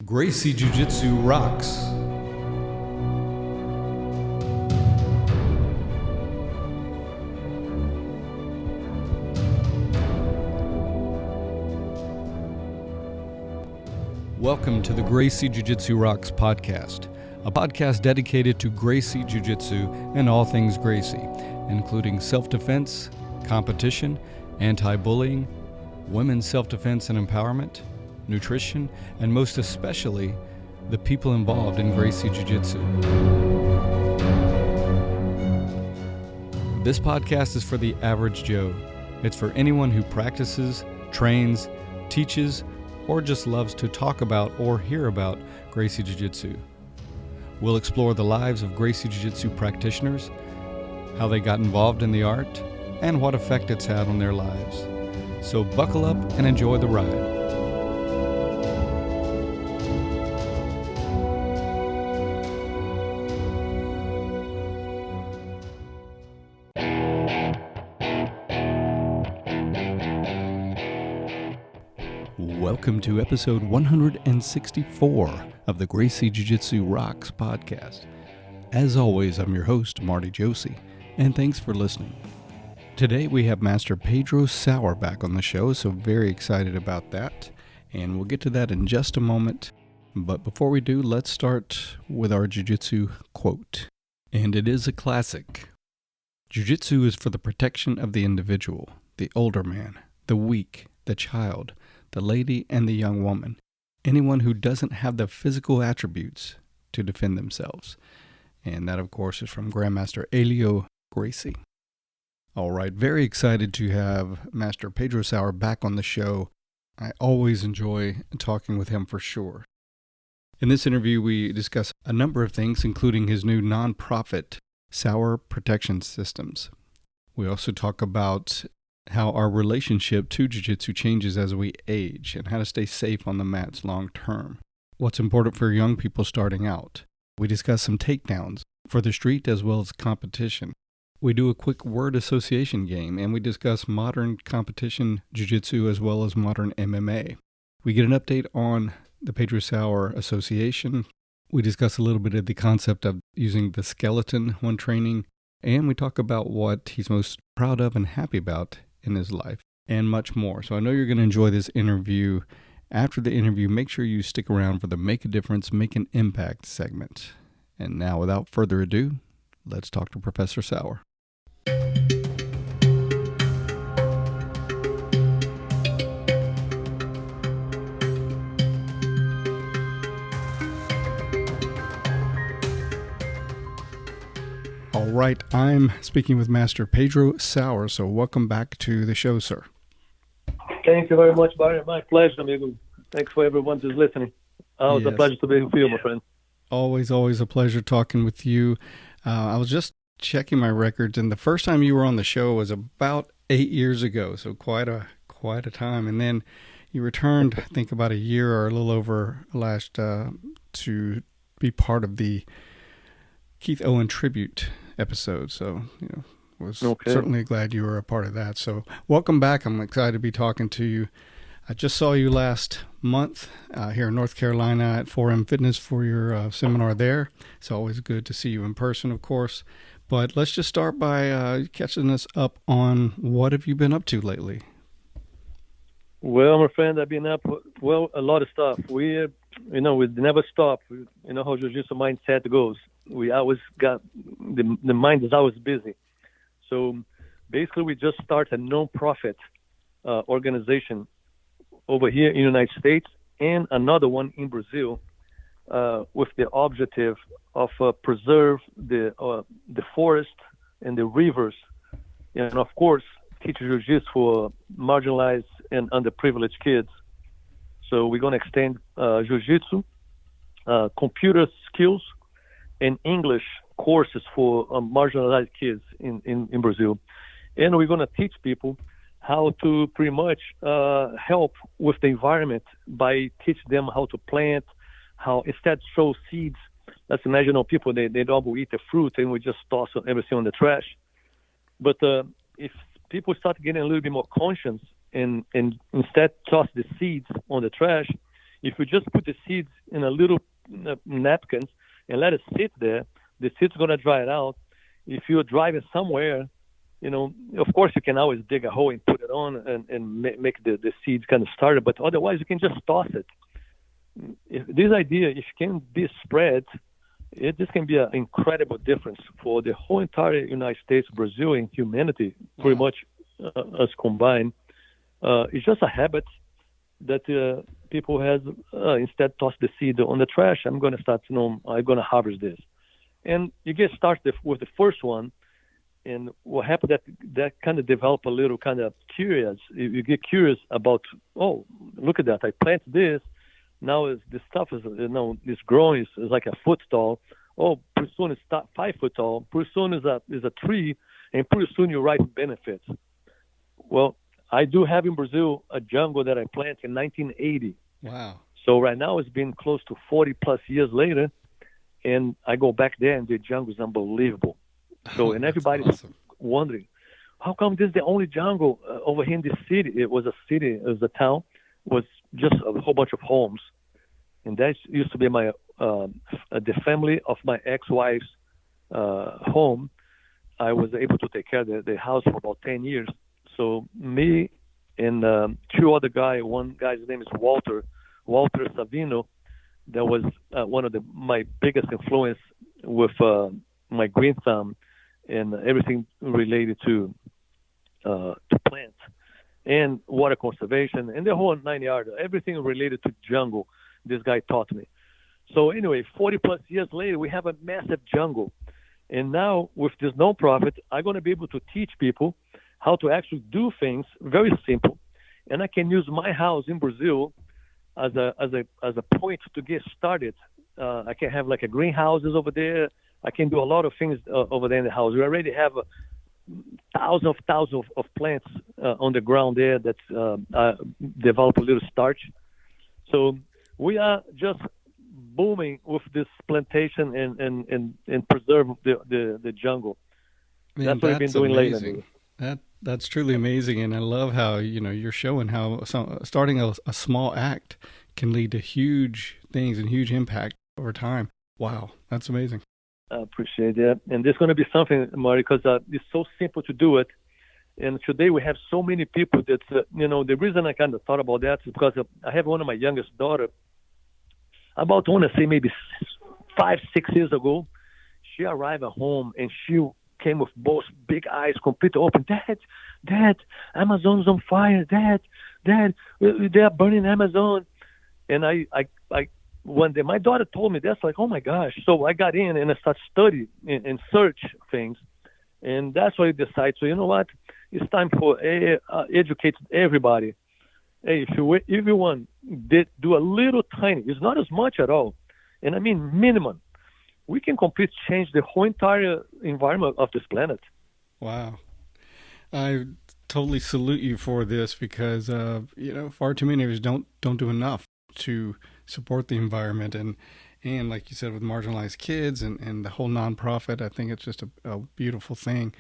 Gracie Jiu Jitsu rocks. Welcome to the Gracie Jiu Jitsu Rocks podcast, a podcast dedicated to Gracie Jiu Jitsu and all things Gracie, including self-defense, competition, anti-bullying, women's self-defense and empowerment, nutrition, and most especially, the people involved in Gracie Jiu Jitsu. This podcast is for the average Joe. It's for anyone who practices, trains, teaches, or just loves to talk about or hear about Gracie Jiu Jitsu. We'll explore the lives of Gracie Jiu Jitsu practitioners, how they got involved in the art, and what effect it's had on their lives. So buckle up and enjoy the ride. Welcome to episode 164 of the Gracie Jiu Jitsu Rocks podcast. As always, I'm your host, Marty Josie, and thanks for listening. Today we have Master Pedro Sauer back on the show, so very excited about that, and we'll get to that in just a moment. But before we do, let's start with our Jiu Jitsu quote, and it is a classic. Jiu Jitsu is for the protection of the individual, the older man, the weak, the child, the lady, and the young woman, anyone who doesn't have the physical attributes to defend themselves. And that, of course, is from Grandmaster Helio Gracie. All right, very excited to have Master Pedro Sauer back on the show. I always enjoy talking with him for sure. In this interview, we discuss a number of things, including his new nonprofit, Sauer Protection Systems. We also talk about how our relationship to jiu-jitsu changes as we age and how to stay safe on the mats long term. What's important for young people starting out. We discuss some takedowns for the street as well as competition. We do a quick word association game, and we discuss modern competition jiu-jitsu as well as modern MMA. We get an update on the Pedro Sauer Association. We discuss a little bit of the concept of using the skeleton when training, and we talk about what he's most proud of and happy about in his life, and much more. So I know you're going to enjoy this interview. After the interview, make sure you stick around for the Make a Difference, Make an Impact segment. And now, without further ado, let's talk to Professor Sauer. All right, I'm speaking with Master Pedro Sauer, so welcome back to the show, sir. Thank you very much, Barry. My pleasure, amigo. Thanks for everyone who's listening. It's a pleasure to be with you, my friend. Always a pleasure talking with you. I was just checking my records, and the first time you were on the show was about 8 years ago, so quite a time. And then you returned, I think, about a year or a little over last to be part of the Keith Owen tribute episode. So, was certainly glad you were a part of that. So welcome back. I'm excited to be talking to you. I just saw you last month here in North Carolina at 4M Fitness for your seminar there. It's always good to see you in person, of course. But let's just start by catching us up on what have you been up to lately? Well, my friend, I've been up, a lot of stuff. We never stop. You know how Jiu-Jitsu mindset goes. We always got, the mind is always busy. So basically we just started a non-profit organization over here in the United States and another one in Brazil with the objective of preserve the forest and the rivers, and of course teach Jiu-Jitsu for marginalized and underprivileged kids. So we're going to extend Jiu-Jitsu, computer skills, and English courses for marginalized kids in Brazil. And we're going to teach people how to pretty much help with the environment by teaching them how to plant, how instead throw seeds. Let's imagine people, they double eat the fruit and we just toss everything on the trash. But if people start getting a little bit more conscious and instead toss the seeds on the trash, If you just put the seeds in a little napkins and let it sit there, the seeds are going to dry it out. If you're driving somewhere, of course you can always dig a hole and put it on and make the seeds kind of started, but otherwise you can just toss it. This idea, if it can be spread, this can be an incredible difference for the whole entire United States, Brazil, and humanity, pretty much us combined. It's just a habit that people has instead toss the seed on the trash. I'm going to start, I'm going to harvest this. And you get started with the first one, and what happened that kind of develop a little kind of curious. You get curious about, oh, look at that, I planted this. Now this stuff is, it's growing. It's like a foot tall. Oh, pretty soon it's 5 foot tall. Pretty soon is a tree, and pretty soon you reap benefits. Well, I do have in Brazil a jungle that I planted in 1980. Wow. So right now it's been close to 40 plus years later, and I go back there and the jungle is unbelievable. So, and everybody's awesome. Wondering, how come this is the only jungle over here in this city? It was a city, it was a town, was just a whole bunch of homes. And that used to be the family of my ex-wife's home. I was able to take care of the house for about 10 years. So me and 2 other guys, one guy's name is Walter Savino, that was one of my biggest influence with my green thumb and everything related to plants and water conservation and the whole 9 yards, everything related to jungle. This guy taught me. So anyway, 40 plus years later, we have a massive jungle. And now with this nonprofit, I'm going to be able to teach people how to actually do things very simple. And I can use my house in Brazil as a point to get started. I can have like a greenhouses over there. I can do a lot of things over there in the house. We already have thousands of plants on the ground there that develop a little starch. So we are just booming with this plantation and preserve the jungle. Man, that's what we've been doing lately. That's truly amazing, and I love how you're showing how starting a small act can lead to huge things and huge impact over time. Wow, that's amazing. I appreciate that, and there's going to be something, Marty, because it's so simple to do it. And today we have so many people that the reason I kind of thought about that is because I have one of my youngest daughter. About I want to say maybe 5-6 years ago, she arrived at home and she came with both big eyes, completely open. Dad, Amazon's on fire. Dad, they are burning Amazon. And I one day my daughter told me that's like, oh my gosh. So I got in and I started study and search things, and that's why I decided. So you know what? It's time for educate everybody. Hey, if everyone did do a little tiny, it's not as much at all, and I mean minimum, we can completely change the whole entire environment of this planet. Wow. I totally salute you for this because, far too many of us don't do enough to support the environment. And like you said, with marginalized kids and the whole nonprofit, I think it's just a beautiful thing.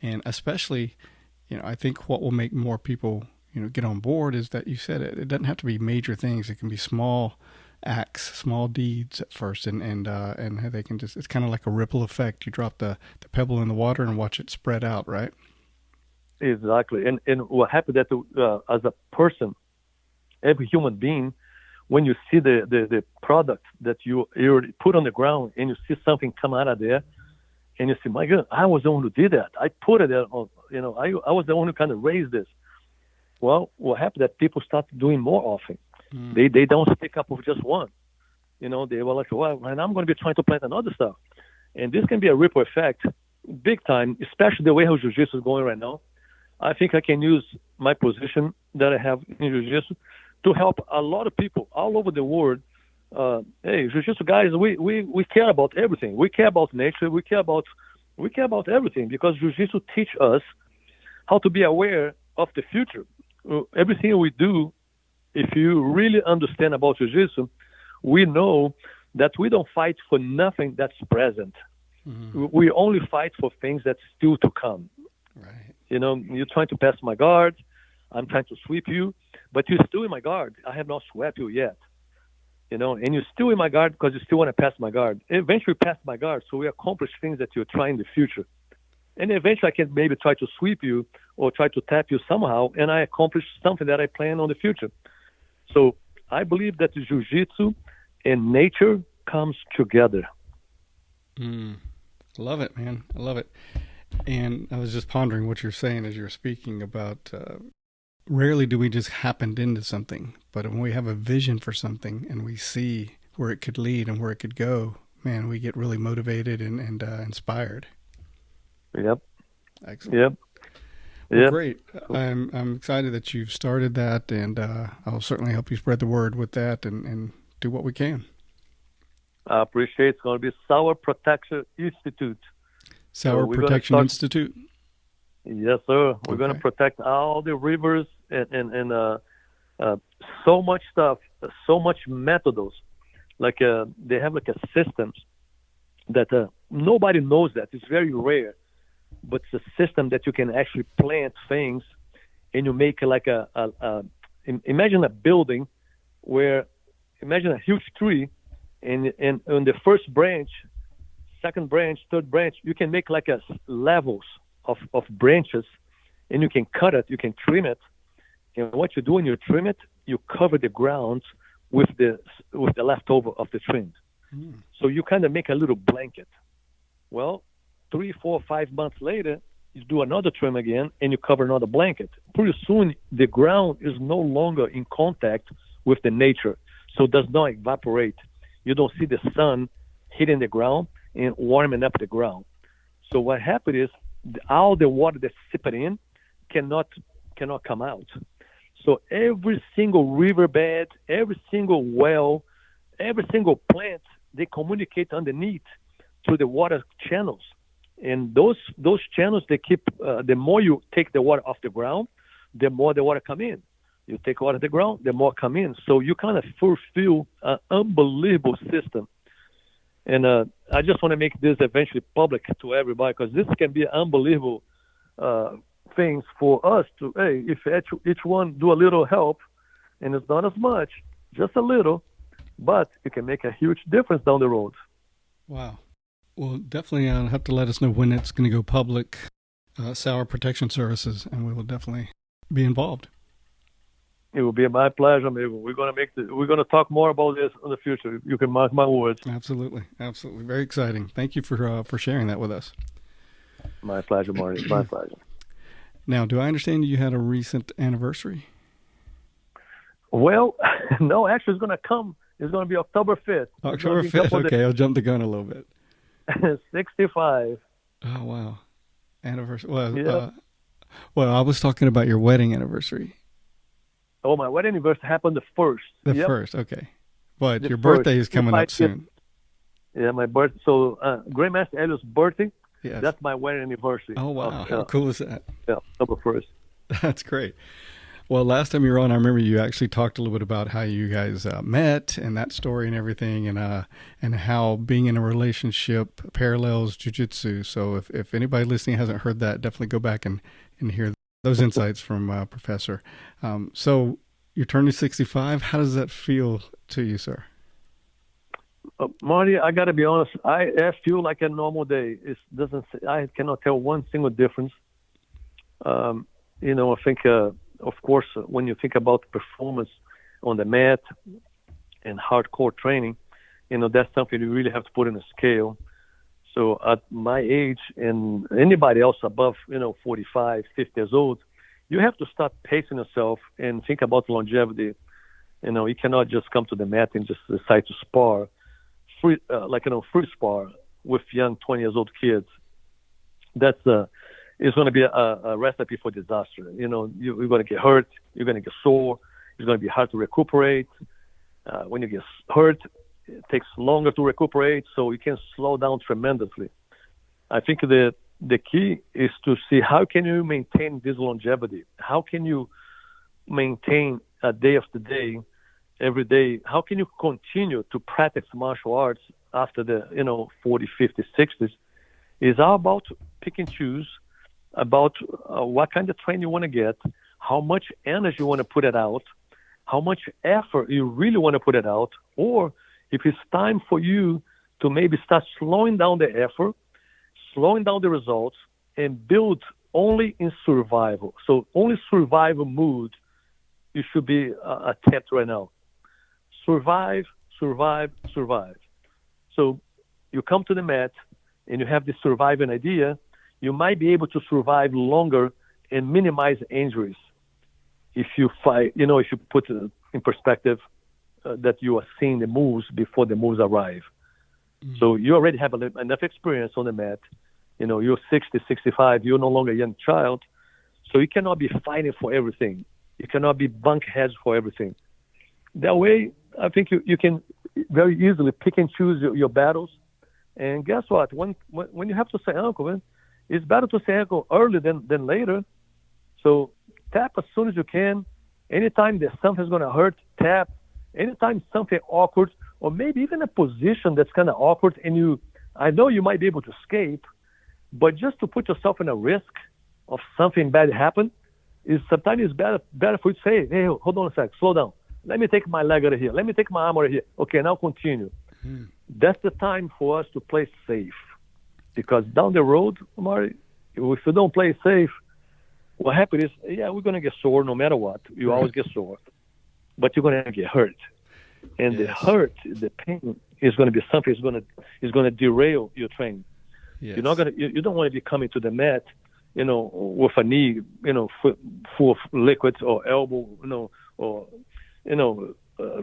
And especially, I think what will make more people, get on board is that you said it doesn't have to be major things. It can be small acts, small deeds at first, and they can just, it's kind of like a ripple effect. You drop the pebble in the water and watch it spread out, right? Exactly. And what happened that as a person, every human being, when you see the product that you put on the ground and you see something come out of there, and you say, my God, I was the one who did that. I put it there. I was the one who kind of raised this. Well, what happened that people start doing more often. They don't stick up with just one. They were like, well, and I'm going to be trying to plant another stuff. And this can be a ripple effect, big time, especially the way how Jiu Jitsu is going right now. I think I can use my position that I have in Jiu Jitsu to help a lot of people all over the world. Hey, Jiu Jitsu guys, we care about everything. We care about nature. We care about everything because Jiu Jitsu teach us how to be aware of the future. Everything we do, if you really understand about Jiu Jitsu, we know that we don't fight for nothing that's present. Mm-hmm. We only fight for things that's still to come. Right. You're trying to pass my guard. I'm trying to sweep you, but you're still in my guard. I have not swept you yet. and you're still in my guard because you still want to pass my guard. Eventually, pass my guard, so we accomplish things that you're trying in the future. And eventually, I can maybe try to sweep you or try to tap you somehow, and I accomplish something that I plan on the future. So I believe that the Jiu-Jitsu and nature comes together. Love it, man. I love it. And I was just pondering what you're saying as you're speaking about rarely do we just happen into something, but when we have a vision for something and we see where it could lead and where it could go, man, we get really motivated and inspired. Yep. Excellent. Yep. Well, yep. Great. I'm excited that you've started that, and I'll certainly help you spread the word with that and do what we can. I appreciate it. It's going to be Sauer Protection Institute. Sauer Protection Institute? Yes, sir. We're going to protect all the rivers and so much stuff, so much methods. Like they have like a system that nobody knows that. It's very rare. But it's a system that you can actually plant things, and you make like imagine a building where, imagine a huge tree, and on the first branch, second branch, third branch, you can make like levels of branches, and you can cut it, you can trim it, and what you do when you trim it, you cover the ground with the leftover of the trim. So you kind of make a little blanket. Well, 3, 4, 5 months later, you do another trim again, and you cover another blanket. Pretty soon, the ground is no longer in contact with the nature, so it does not evaporate. You don't see the sun hitting the ground and warming up the ground. So what happens is all the water that's seeping in cannot come out. So every single riverbed, every single well, every single plant, they communicate underneath through the water channels. And those channels, they keep, the more you take the water off the ground, the more the water come in. You take water off the ground, the more come in. So you kind of fulfill an unbelievable system. And I just want to make this eventually public to everybody, because this can be unbelievable things for us to, hey, if each one do a little help, and it's not as much, just a little, but it can make a huge difference down the road. Wow. Well, definitely have to let us know when it's going to go public, Sauer Protection Services, and we will definitely be involved. It will be my pleasure, maybe. We're going to talk more about this in the future. You can mark my words. Absolutely. Absolutely. Very exciting. Thank you for sharing that with us. My pleasure, Marty. My pleasure. Now, do I understand you had a recent anniversary? Well, no, actually it's going to come. It's going to be October 5th. October 5th. Okay, I'll jump the gun a little bit. 65. Oh, wow. Anniversary. Well, yeah. I was talking about your wedding anniversary. Oh, my wedding anniversary happened the 1st. The 1st, okay. But your birthday is coming up soon. Yeah, my birthday. So Grandmaster Helio's birthday, yes. That's my wedding anniversary. Oh, wow. How cool is that? Yeah, October 1st. That's great. Well, last time you were on, I remember you actually talked a little bit about how you guys met and that story and everything, and how being in a relationship parallels jiu-jitsu. So if anybody listening hasn't heard that, definitely go back and hear those insights from Professor. So you're turning 65. How does that feel to you, sir? Marty, I got to be honest. I feel like a normal day. I cannot tell one single difference. I think... of course, when you think about performance on the mat and hardcore training, that's something you really have to put in a scale. So at my age and anybody else above, 45, 50 years old, you have to start pacing yourself and think about longevity. You cannot just come to the mat and just decide to spar, free spar with young 20 years old kids. That's it's going to be a recipe for disaster. You're going to get hurt. You're going to get sore. It's going to be hard to recuperate. When you get hurt, it takes longer to recuperate, so you can slow down tremendously. I think the key is to see how can you maintain this longevity? How can you maintain a day after day, every day? How can you continue to practice martial arts after the 40, 50, 60s? It's all about pick and choose, about what kind of training you want to get, how much energy you want to put it out, how much effort you really want to put it out, or if it's time for you to maybe start slowing down the effort, slowing down the results, and build only in survival. So only survival mood you should be attempt right now. Survive, survive, survive. So you come to the mat and you have this surviving idea, you might be able to survive longer and minimize injuries. If you fight, if you put it in perspective that you are seeing the moves before the moves arrive. Mm-hmm. So you already have enough experience on the mat. You're 60, 65, you're no longer a young child. So you cannot be fighting for everything. You cannot be bunk heads for everything. That way, I think you can very easily pick and choose your battles. And guess what? When you have to say ankle, man, it's better to say ankle early than later. So tap as soon as you can. Anytime that something's going to hurt, tap. Anytime something awkward, or maybe even a position that's kind of awkward, and I know you might be able to escape, but just to put yourself in a risk of something bad happen, is sometimes it's better for you to say, hey, hold on a sec, slow down. Let me take my leg out of here. Let me take my arm out of here. Okay, now continue. Mm-hmm. That's the time for us to play safe. Because down the road, Marty, if you don't play safe, what happens is, we're going to get sore no matter what. You always get sore. But you're going to get hurt. And the hurt, the pain is going to be something is going to derail your training. Yes. You don't want to be coming to the mat, with a knee, full of liquids, or elbow, or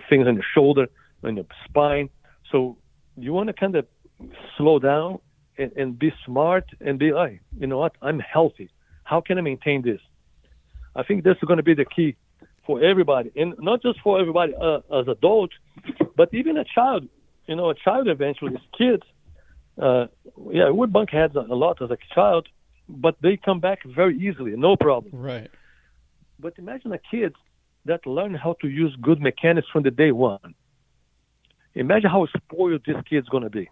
things on your shoulder, on your spine. So you want to kind of slow down and be smart and be like, you know what, I'm healthy. How can I maintain this? I think this is going to be the key for everybody, and not just for everybody as adults, but even a child. A child eventually, kids. We bunk heads a lot as a child, but they come back very easily, no problem. Right. But imagine a kid that learn how to use good mechanics from the day one. Imagine how spoiled this kid's going to be.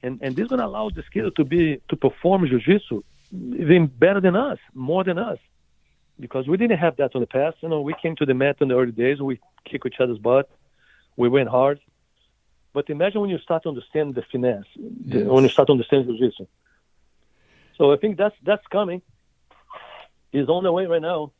And this is going to allow this kid to perform jiu-jitsu even better than us, more than us. Because we didn't have that in the past. We came to the mat in the early days. We kick each other's butt. We went hard. But imagine when you start to understand the finesse, when you start to understand jiu-jitsu. So I think that's coming. It's on the way right now.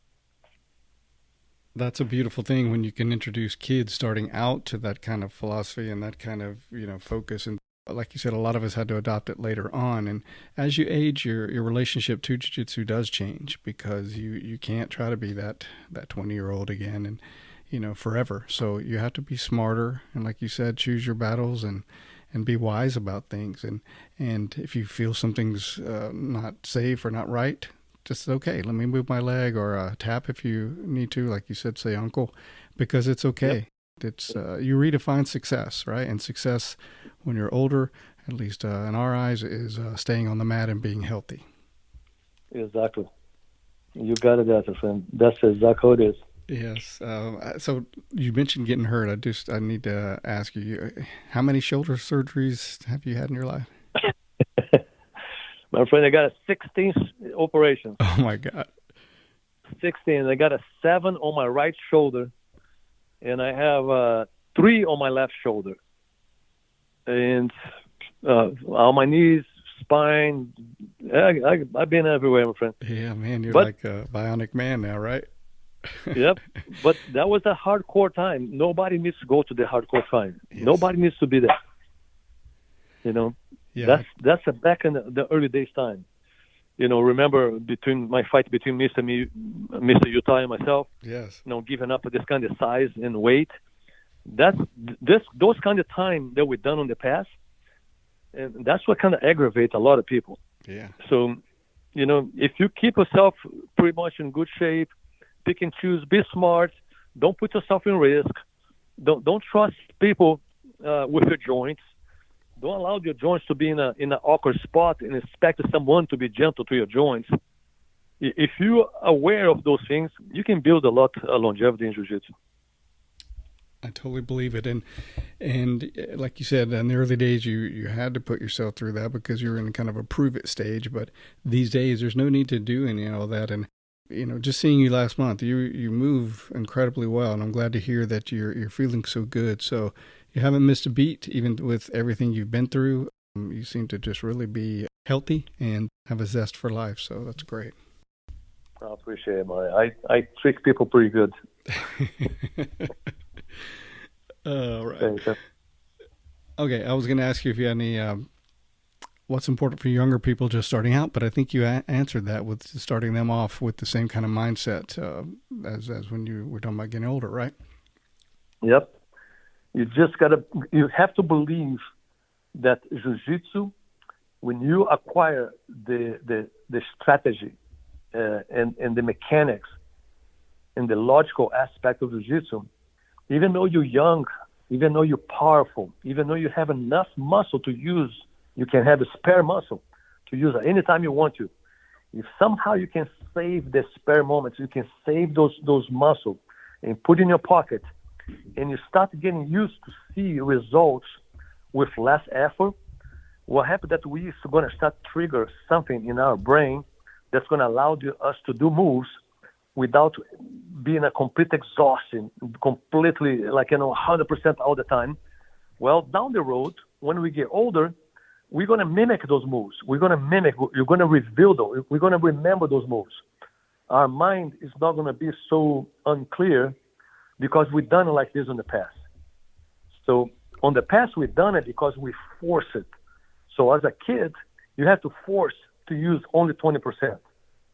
That's a beautiful thing when you can introduce kids starting out to that kind of philosophy and that kind of, focus. And like you said, a lot of us had to adopt it later on. And as you age, your relationship to jiu-jitsu does change, because you can't try to be that 20-year-old again and, forever. So you have to be smarter. And like you said, choose your battles and be wise about things. And if you feel something's not safe or not right, just, okay, let me move my leg, or tap if you need to, like you said, say uncle, because it's okay. Yep. It's you redefine success, right? And success when you're older, at least in our eyes, is staying on the mat and being healthy. Exactly. You got it, that's friend. That's exactly how it is. Yes. So you mentioned getting hurt. I need to ask you, how many shoulder surgeries have you had in your life? My friend, I got a 16 operation. Oh my God. 16. I got a 7 on my right shoulder, and I have 3 on my left shoulder. And on my knees, spine. I've been everywhere, my friend. Yeah, man, you're like a bionic man now, right? Yep. But that was a hardcore time. Nobody needs to go to the hardcore time. Yes. Nobody needs to be there. Yeah. That's back in the early days time. Remember my fight between Mr. Utah and myself. Yes. Giving up this kind of size and weight. Those kind of time that we've done in the past, and that's what kind of aggravates a lot of people. Yeah. So, if you keep yourself pretty much in good shape, pick and choose, be smart, don't put yourself in risk, don't trust people with your joints. Don't allow your joints to be in an awkward spot and expect someone to be gentle to your joints. If you're aware of those things, you can build a lot of longevity in jiu-jitsu. I totally believe it. And like you said, in the early days, you had to put yourself through that because you were in kind of a prove it stage. But these days, there's no need to do any of that. And Just seeing you last month, you move incredibly well, and I'm glad to hear that you're feeling so good. So you haven't missed a beat, even with everything you've been through. You seem to just really be healthy and have a zest for life. So that's great. I appreciate it, Mari. I trick people pretty good. Right. Okay, I was going to ask you if you had any what's important for younger people just starting out, but I think you answered that with starting them off with the same kind of mindset as when you were talking about getting older, right? Yep. You have to believe that Jiu-Jitsu, when you acquire the strategy and the mechanics and the logical aspect of Jiu-Jitsu, even though you're young, even though you're powerful, even though you have enough muscle to use, you can have a spare muscle to use at any time you want to. If somehow you can save the spare moments, you can save those muscles and put in your pocket, and you start getting used to see results with less effort, what happens that we're going to start trigger something in our brain that's going to allow us to do moves without being a complete exhaustion, completely 100% all the time. Well, down the road, when we get older, we're going to mimic those moves. You're going to reveal those. We're going to remember those moves. Our mind is not going to be so unclear because we've done it like this in the past. So on the past, we've done it because we force it. So as a kid, you have to force to use only 20%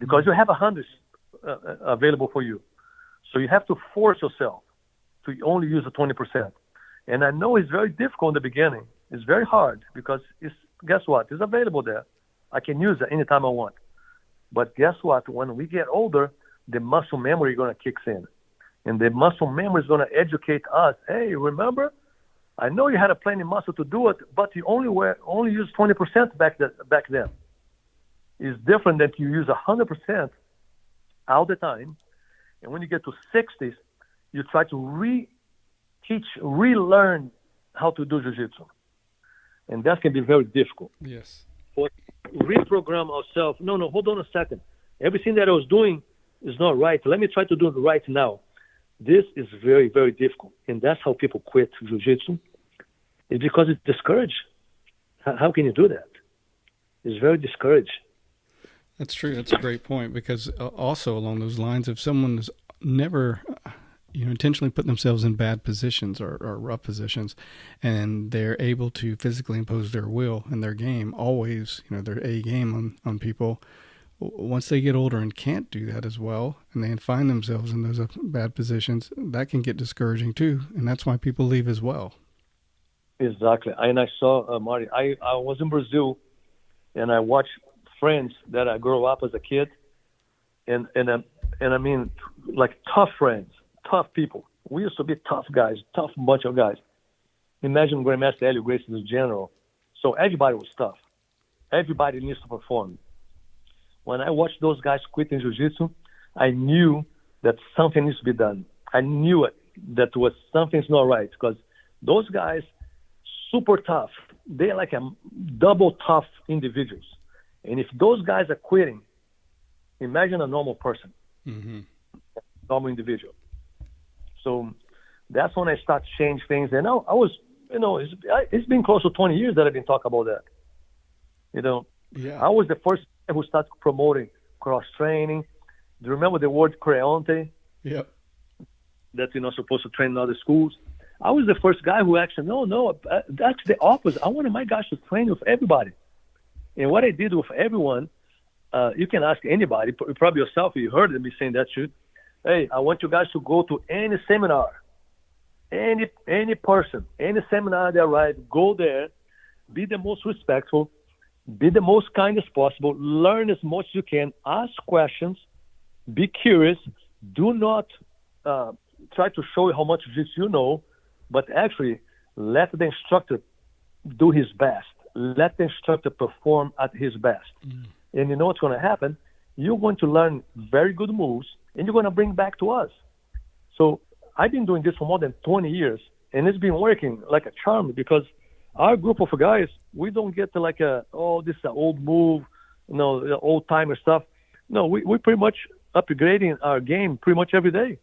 because you have 100 available for you. So you have to force yourself to only use the 20%. And I know it's very difficult in the beginning. It's very hard because guess what? It's available there. I can use it anytime I want. But guess what? When we get older, the muscle memory is going to kick in. And the muscle memory is going to educate us. Hey, remember? I know you had a plenty muscle to do it, but you only used 20% back then. It's different than you use 100% all the time. And when you get to 60s, you try to relearn how to do Jiu-Jitsu. And that can be very difficult. Yes. But reprogram ourselves. No, hold on a second. Everything that I was doing is not right. Let me try to do it right now. This is very, very difficult. And that's how people quit Jiu-Jitsu. It's because it's discouraged. How can you do that? It's very discouraged. That's true. That's a great point because also along those lines, if someone has never intentionally put themselves in bad positions or rough positions, and they're able to physically impose their will and their game, always, their A game on people. Once they get older and can't do that as well, and they find themselves in those bad positions, that can get discouraging too, and that's why people leave as well. Exactly. And I saw, Marty, I was in Brazil, and I watched friends that I grew up as a kid, and I mean, like tough friends, tough people. We used to be tough guys, tough bunch of guys. Imagine Grandmaster Helio Gracie in general. So everybody was tough. Everybody needs to perform. When I watched those guys quitting Jiu-Jitsu, I knew that something needs to be done. I knew it, that was something's not right because those guys, super tough. They're like a double tough individuals. And if those guys are quitting, imagine a normal person, normal individual. So that's when I start to change things. And I was, it's been close to 20 years that I've been talking about that. Yeah. I was the first guy who started promoting cross-training. Do you remember the word creonte? Yep. That you're not supposed to train in other schools. I was the first guy who actually, that's the opposite. I wanted my guys to train with everybody. And what I did with everyone, you can ask anybody, probably yourself, you heard me saying that shit. Hey, I want you guys to go to any seminar, any person, any seminar that arrives, go there, be the most respectful, be the most kind as possible, learn as much as you can, ask questions, be curious, do not try to show you how much you know, but actually let the instructor do his best. Let the instructor perform at his best. And you know what's going to happen? You're going to learn very good moves, and you're going to bring back to us. So I've been doing this for more than 20 years, and it's been working like a charm because our group of guys, we don't get to this is an old move, the old-timer stuff. No, we pretty much upgrading our game pretty much every day.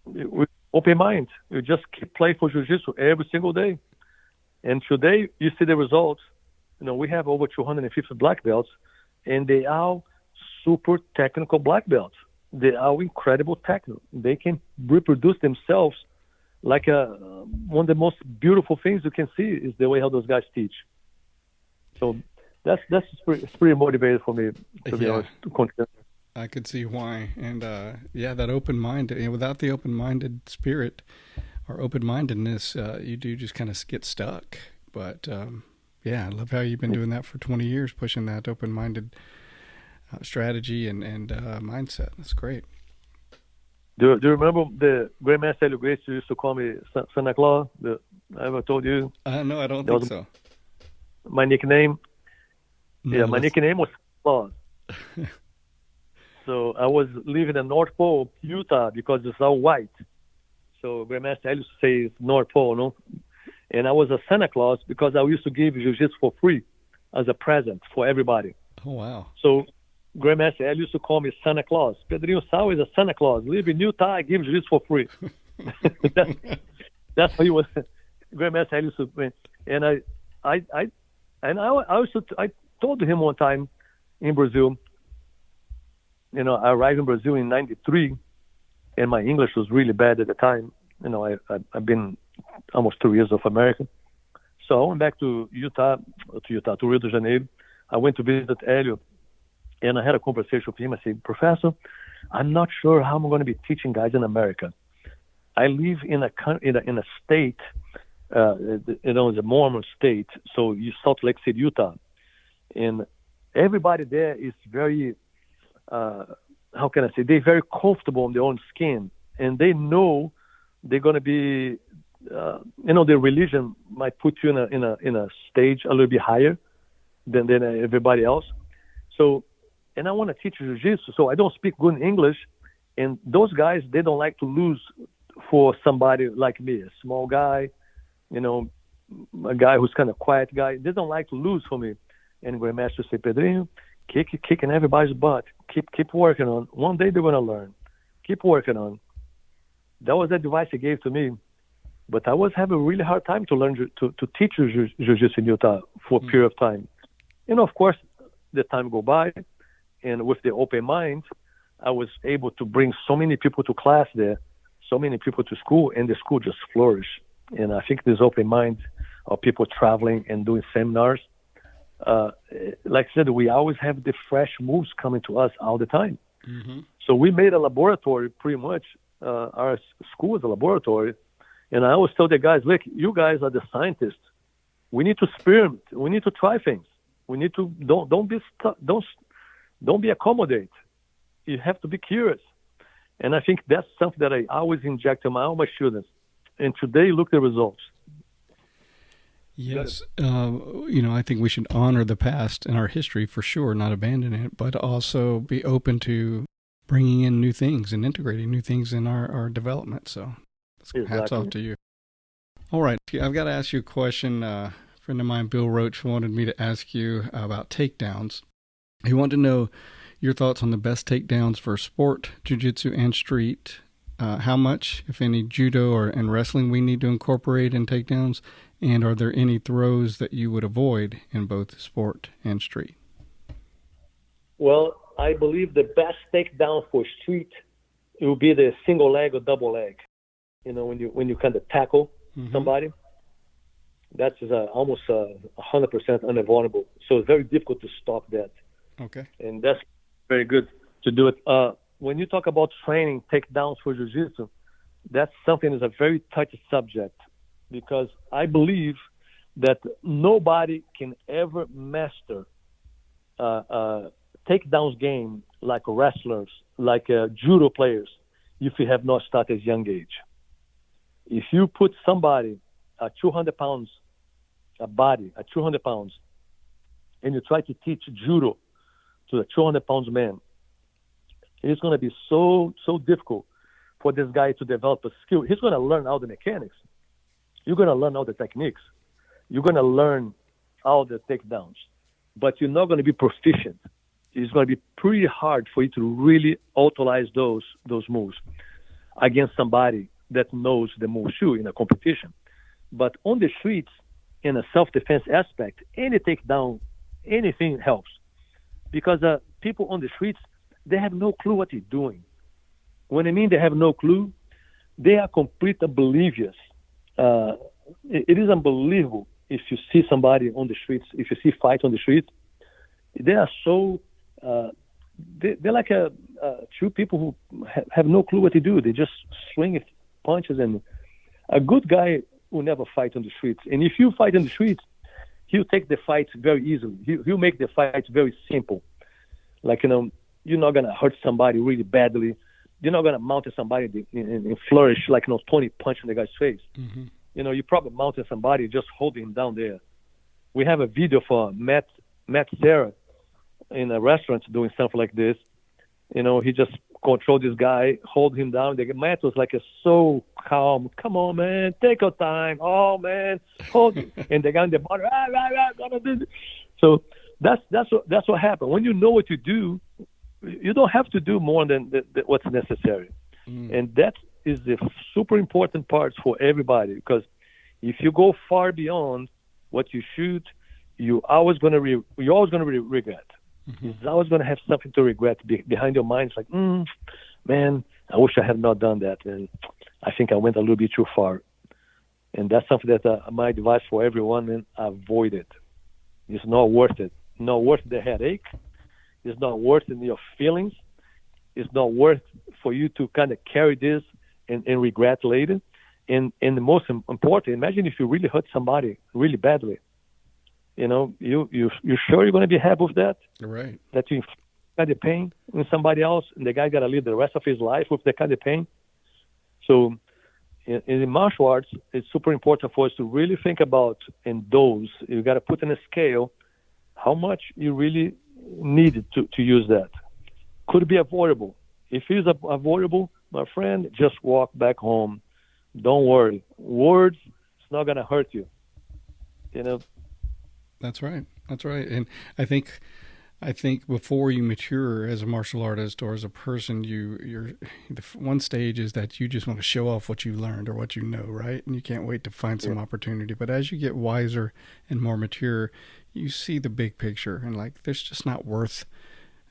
With open mind. You just keep playing for Jiu-Jitsu every single day. And today, you see the results. We have over 250 black belts, and they are super technical black belts. They are incredible technical. They can reproduce themselves like one of the most beautiful things you can see is the way how those guys teach. So that's pretty motivated for me, to be honest, to continue. I could see why. And that open mind, without the open-minded spirit or open-mindedness, you do just kind of get stuck. But I love how you've been doing that for 20 years, pushing that open-minded strategy and mindset. That's great. Do you remember the Grandmaster Helio Gracie used to call me Santa Claus? I ever told you? No, I don't think so. My nickname? No, my nickname was Claus. So I was living in North Pole, Utah, because it's all white. So Grandmaster Helio used to say it's North Pole, no? And I was a Santa Claus because I used to give Jiu-Jitsu for free as a present for everybody. Oh, wow. So Grandmaster Helio used to call me Santa Claus. Pedro Sauer is a Santa Claus. Live in Utah, I give Jiu-Jitsu for free. That's how he was. Grandmaster Helio used to. And I told him one time in Brazil, I arrived in Brazil in 93, and my English was really bad at the time. I've been almost 2 years of America. So I went back to Rio de Janeiro. I went to visit Helio, and I had a conversation with him. I said, Professor, I'm not sure how I'm going to be teaching guys in America. I live in a state, it's a Mormon state, so Salt Lake City, Utah. And everybody there is very, how can I say, they're very comfortable in their own skin. And they know they're going to be, their religion might put you in a stage a little bit higher than everybody else. So, and I want to teach Jiu-Jitsu, so I don't speak good English. And those guys, they don't like to lose for somebody like me, a small guy, a guy who's kind of quiet guy. They don't like to lose for me. And Grandmaster said, Pedrinho, kicking everybody's butt. Keep working on. One day they're going to learn. Keep working on. That was the advice he gave to me. But I was having a really hard time to learn to teach Jiu-Jitsu in Utah for a period of time. Of course, the time go by, and with the open mind, I was able to bring so many people to class there, so many people to school, and the school just flourished. And I think this open mind of people traveling and doing seminars, like I said, we always have the fresh moves coming to us all the time. Mm-hmm. So we made a laboratory pretty much. Our school is a laboratory. And I always tell the guys, look, you guys are the scientists. We need to experiment. We need to try things. We need to don't be accommodate. You have to be curious. And I think that's something that I always inject in all my students. And today, look at the results. Yes. I think we should honor the past and our history for sure, not abandon it, but also be open to bringing in new things and integrating new things in our development. So exactly. Hats off to you. All right. I've got to ask you a question. A friend of mine, Bill Roach, wanted me to ask you about takedowns. He wanted to know your thoughts on the best takedowns for sport, jiu-jitsu, and street. How much, if any, judo and wrestling we need to incorporate in takedowns? And are there any throws that you would avoid in both sport and street? Well, I believe the best takedown for street, it will be the single leg or double leg. When you kind of tackle somebody, that's almost 100% unavoidable. So it's very difficult to stop that. Okay. And that's very good to do it. When you talk about training takedowns for Jiu-Jitsu, that's something that's a very touchy subject, because I believe that nobody can ever master takedowns game like wrestlers, like judo players, if you have not started at a young age. If you put somebody at 200 pounds, a body at 200 pounds, and you try to teach judo to a 200 pounds man, it's going to be so difficult for this guy to develop a skill. He's going to learn all the mechanics. You're going to learn all the techniques. You're going to learn all the takedowns, but you're not going to be proficient. it's going to be pretty hard for you to really utilize those moves against somebody that knows the moves too in a competition. But on the streets, in a self-defense aspect, any takedown, anything helps. Because people on the streets, they have no clue what they're doing. When I mean they have no clue, they are complete oblivious. It is unbelievable if you see somebody on the streets, if you see fights on the streets, they are so, they're like two people who have no clue what to do. They just swing punches, and a good guy will never fight on the streets. And if you fight on the streets, he'll take the fights very easily. He'll make the fights very simple. Like, you're not going to hurt somebody really badly. You're not going to mount somebody and flourish like 20 punch in the guy's face. Mm-hmm. You probably mounted somebody, just holding him down there. We have a video for Matt Serra in a restaurant doing something like this. He just controlled this guy, hold him down. The Matt was like so calm. Come on, man, take your time. Oh, man, hold it. And the guy in the bottom, gonna do this. So that's what happened. When you know what to do, you don't have to do more than what's necessary. And that is the super important part for everybody, because if you go far beyond what you should, you're always going to regret. Mm-hmm. You're always going to have something to regret behind your mind. It's like, man, I wish I had not done that, and I think I went a little bit too far. And that's something that my advice for everyone, and avoid it. It's not worth it. Not worth the headache. It's not worth your feelings. It's not worth for you to kind of carry this and regret later. And the most important, imagine if you really hurt somebody really badly. You sure you're going to be happy with that? Right. That you got the pain in somebody else, and the guy got to live the rest of his life with that kind of pain. So in martial arts, it's super important for us to really think about, in those, you got to put in a scale how much you really needed to use that. Could be avoidable. If it's avoidable, my friend, just walk back home. Don't worry. Words, it's not going to hurt you. That's right. And I think before you mature as a martial artist or as a person, the one stage is that you just want to show off what you learned or what you know, right? And you can't wait to find some opportunity. But as you get wiser and more mature, you see the big picture, and there's just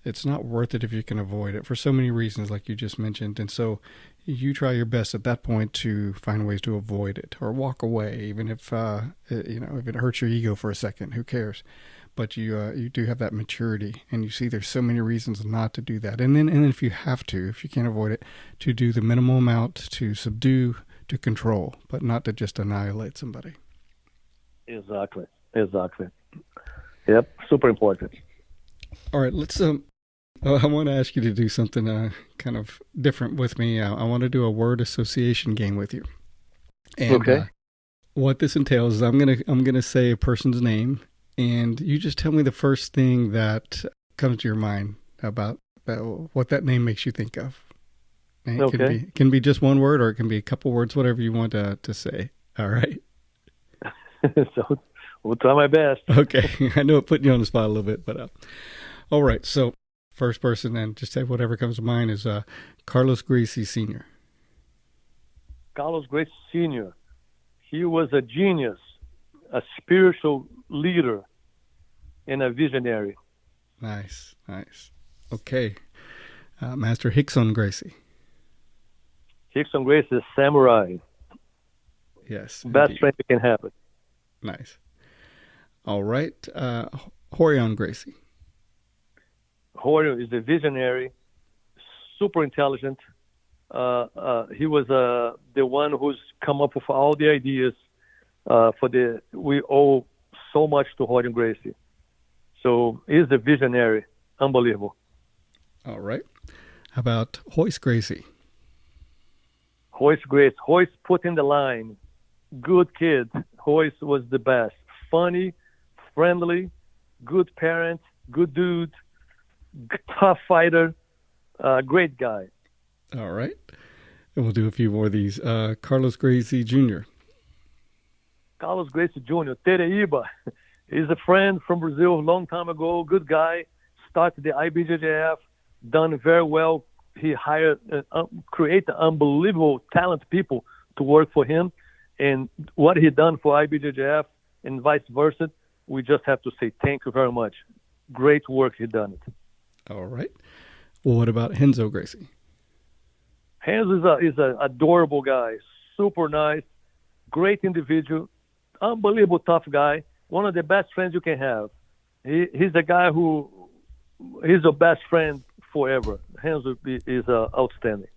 it's not worth it if you can avoid it for so many reasons, like you just mentioned. And so you try your best at that point to find ways to avoid it or walk away, even if if it hurts your ego for a second. Who cares? But you do have that maturity, and you see there's so many reasons not to do that. And then if you can't avoid it, to do the minimal amount, to subdue, to control, but not to just annihilate somebody. Exactly. Yep, super important. All right, let's. I want to ask you to do something kind of different with me. I want to do a word association game with you. And, okay. What this entails is I'm gonna say a person's name, and you just tell me the first thing that comes to your mind about what that name makes you think of. And it can be just one word, or it can be a couple words, whatever you want to say. All right. So we'll try my best. Okay. I know it put you on the spot a little bit, but all right. So first person, and just say whatever comes to mind, is Carlos Gracie Sr. Carlos Gracie Sr. He was a genius, a spiritual leader, and a visionary. Nice. Okay. Master Rickson Gracie. Rickson Gracie is samurai. Yes. Best friend you can have it. Nice. All right. Horion Gracie. Helio is a visionary, super intelligent. He was the one who's come up with all the ideas we owe so much to Helio Gracie. So he's a visionary, unbelievable. All right. How about Royce Gracie? Royce Gracie. Royce put in the line. Good kid. Royce was the best. Funny, friendly, good parent, good dude, tough fighter, great guy. All right. And we'll do a few more of these. Carlos Gracie Jr. Carlos Gracie Jr., Tereiba. He's a friend from Brazil a long time ago, good guy, started the IBJJF, done very well. He hired, created unbelievable talented people to work for him. And what he done for IBJJF and vice versa, we just have to say thank you very much. Great work he done it. All right. Well, what about Renzo Gracie? Renzo is an adorable guy, super nice, great individual, unbelievable tough guy, one of the best friends you can have. He's the guy he's the best friend forever. Renzo is outstanding.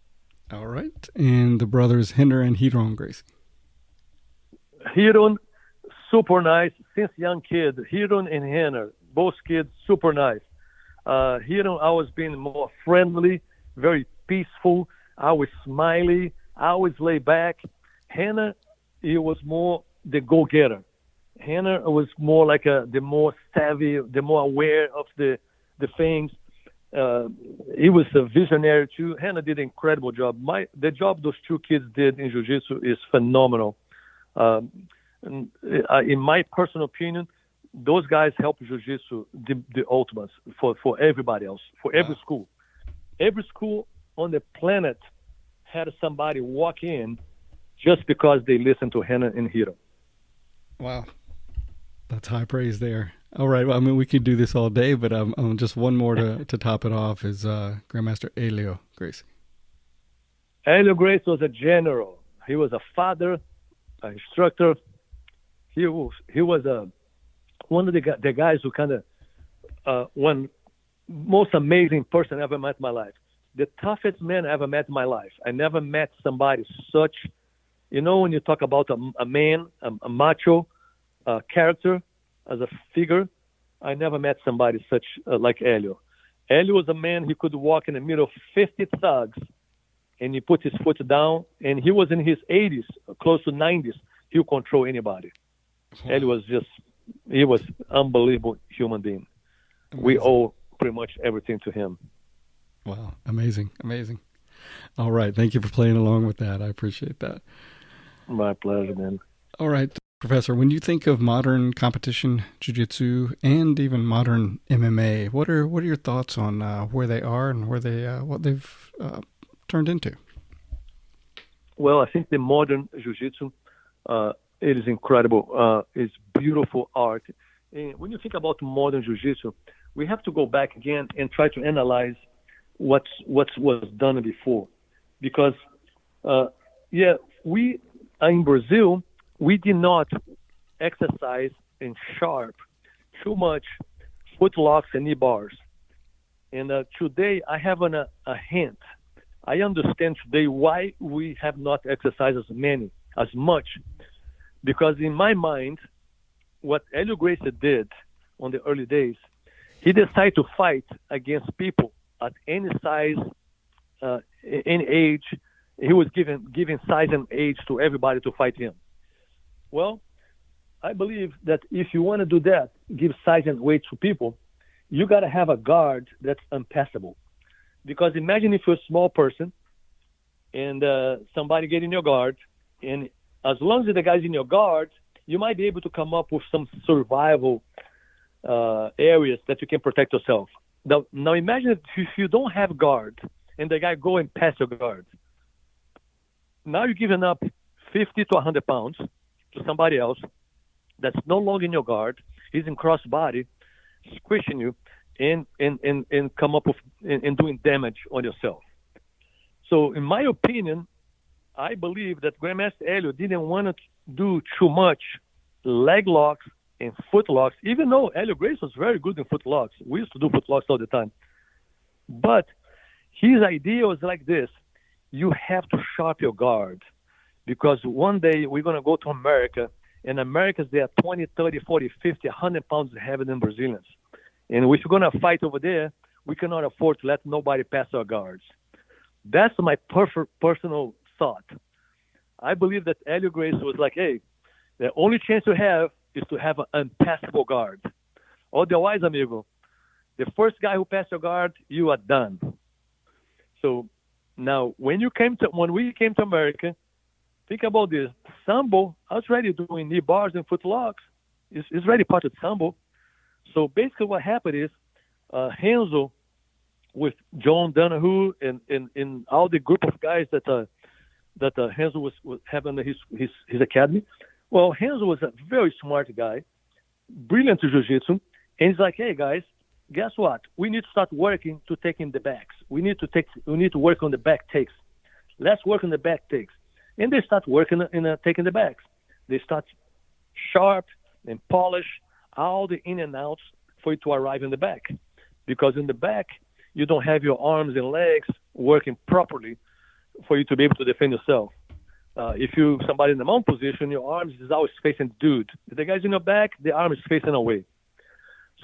All right. And the brothers Hinder and Hiron Gracie. Hiron, super nice since young kid. Hiron and Henner, both kids, super nice. Hiron always been more friendly, very peaceful, always smiley, always lay back. Henner, he was more the go-getter. Henner was more like the more savvy, the more aware of the things. He was a visionary too. Henner did an incredible job. The job those two kids did in Jiu-Jitsu is phenomenal. In my personal opinion, those guys help Jiu-Jitsu the ultimates for everybody else, for every school. Every school on the planet had somebody walk in just because they listened to Henner and Hiro. Wow. That's high praise there. All right. Well, I mean, we could do this all day, but just one more to top it off is Grandmaster Helio Gracie. Helio Gracie was a general. He was a father, an instructor. He was one of the guys who kind of one most amazing person I ever met in my life. The toughest man I ever met in my life. I never met somebody such, when you talk about a man, a macho character as a figure, I never met somebody such like Helio. Helio was a man, he could walk in the middle of 50 thugs and he put his foot down, and he was in his 80s, close to 90s. He'll control anybody. Helio he was unbelievable human being. Amazing. We owe pretty much everything to him. Wow. Amazing. Amazing. All right. Thank you for playing along with that. I appreciate that. My pleasure, man. All right. Professor, when you think of modern competition jiu-jitsu and even modern MMA, what are your thoughts on where they are and what they've turned into? Well, I think the modern jiu-jitsu, it is incredible. It's beautiful art. And when you think about modern jiu-jitsu, we have to go back again and try to analyze what was done before, because we in Brazil, we did not exercise in sharp too much foot locks and knee bars. And today I have a hint. I understand today why we have not exercised as much, because in my mind, what Helio Gracie did on the early days, he decided to fight against people at any size, any age. He was giving size and age to everybody to fight him. Well, I believe that if you want to do that, give size and weight to people, you got to have a guard that's unpassable. Because imagine if you're a small person and somebody get in your guard, and as long as the guy's in your guard, you might be able to come up with some survival areas that you can protect yourself. Now imagine if you don't have guard and the guy go and pass your guard. Now you're giving up 50 to 100 pounds to somebody else that's no longer in your guard. He's in cross body, squishing you, and come up with and doing damage on yourself. So in my opinion, I believe that Grandmaster Helio didn't want to do too much leg locks and foot locks, even though Helio Gracie was very good in foot locks. We used to do foot locks all the time. But his idea was like this: you have to sharpen your guard, because one day we're going to go to America, and Americans, they are 20, 30, 40, 50, 100 pounds heavier than Brazilians. And if you're going to fight over there, we cannot afford to let nobody pass our guards. That's my personal thought. I believe that Helio Gracie was like, hey, the only chance you have is to have an unpassable guard. Otherwise, amigo, the first guy who passed your guard, you are done. So now, when we came to America, think about this. Sambo, I was already doing knee bars and foot locks. It's already part of Sambo. So basically what happened is Renzo with John Donahue and all the group of guys that Renzo was having his academy. Well, Renzo was a very smart guy, brilliant to jiu-jitsu, and he's like, hey guys, guess what? We need to start working to taking the backs. We need to work on the back takes. Let's work on the back takes. And they start working in taking the backs. They start sharp and polish all the in and outs for you to arrive in the back. Because in the back, you don't have your arms and legs working properly for you to be able to defend yourself. If you somebody in the mount position, your arms is always facing dude. If the guy's in your back, the arm is facing away.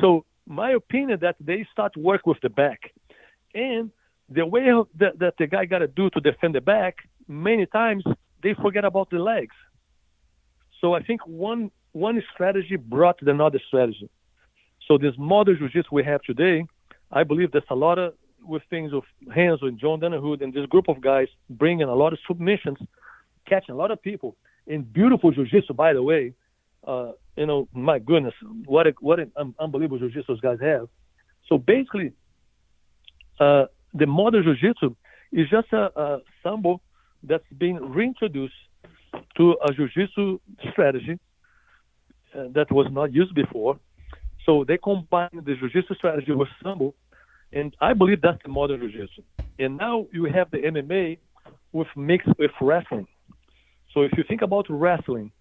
So my opinion that they start work with the back. And the way that the guy got to do to defend the back, many times they forget about the legs. So I think one strategy brought another strategy. So this modern jiu-jitsu we have today, I believe there's a lot of with things of Renzo and John Donahue and this group of guys bringing a lot of submissions, catching a lot of people in beautiful jiu-jitsu, by the way. My goodness, what an unbelievable jiu-jitsu those guys have. So basically, the modern jiu-jitsu is just a sambo that's being reintroduced to a jiu-jitsu strategy that was not used before. So they combine the jiu-jitsu strategy with sambo, and I believe that's the modern jiu-jitsu. And now you have the MMA mixed with wrestling. So if you think about wrestling,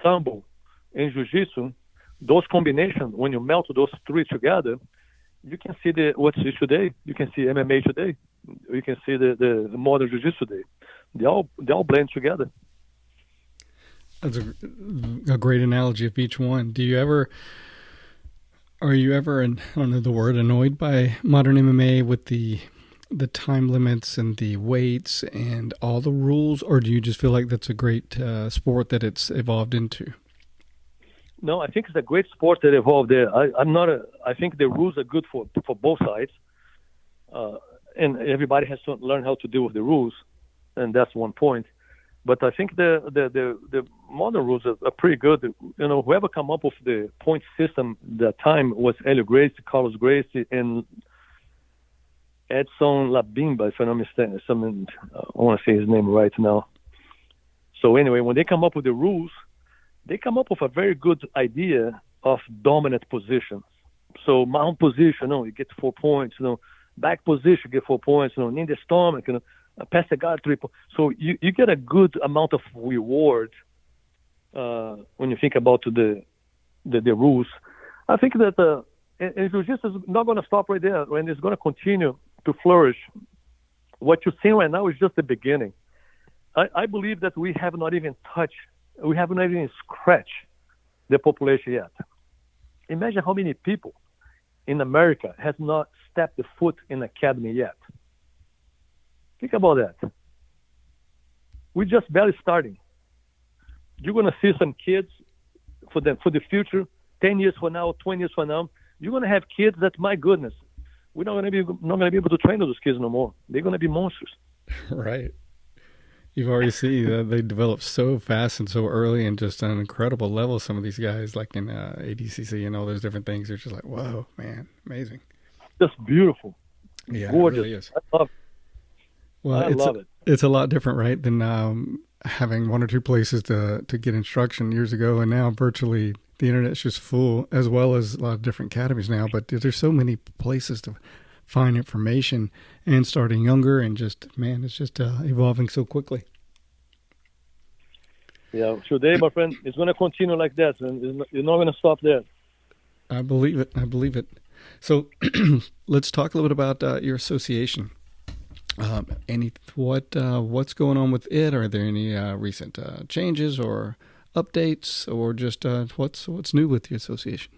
sambo, and jiu-jitsu, those combinations, when you melt those three together, you can see what's today. You can see MMA today. You can see the modern jiu-jitsu today. They all blend together. That's a great analogy of each one. Are you ever, I don't know the word, annoyed by modern MMA with the time limits and the weights and all the rules, or do you just feel like that's a great sport that it's evolved into? No, I think it's a great sport that evolved there. I think the rules are good for both sides, and everybody has to learn how to deal with the rules, and that's one point. But I think the modern rules are pretty good. Whoever come up with the point system that time was Helio Gracie, Carlos Gracie, and Edson Labimba, if I'm not mistaken. I want to say his name right now. So anyway, when they come up with the rules, they come up with a very good idea of dominant positions. So mount position, you get 4 points. Back position, you get 4 points. In the stomach, pass the guard 3 points. So you get a good amount of reward when you think about the rules. I think that jiu-jitsu is not going to stop right there, and it's going to continue to flourish. What you're seeing right now is just the beginning. I believe that we have not even scratched the population yet. Imagine how many people in America has not stepped the foot in academy yet. Think about that. We're just barely starting. You're going to see some kids for the future, 10 years from now, 20 years from now. You're going to have kids that, my goodness, we're not going to be able to train those kids no more. They're going to be monsters. Right. You've already seen that they develop so fast and so early and just on an incredible level. Some of these guys, like in ADCC and all those different things, are just like, whoa, man, amazing. Just beautiful. Yeah, gorgeous. It really is. I love it. Well, I love it. It's a lot different, right, than having one or two places to get instruction years ago, and now virtually the internet's just full, as well as a lot of different academies now. But there's so many places to find information, and starting younger, and just, man, it's just evolving so quickly. Yeah, today, my friend, it's going to continue like that, and it's not going to stop there. I believe it. So let's talk a little bit about your association. What's going on with it? Are there any recent changes or updates, or just what's new with the association?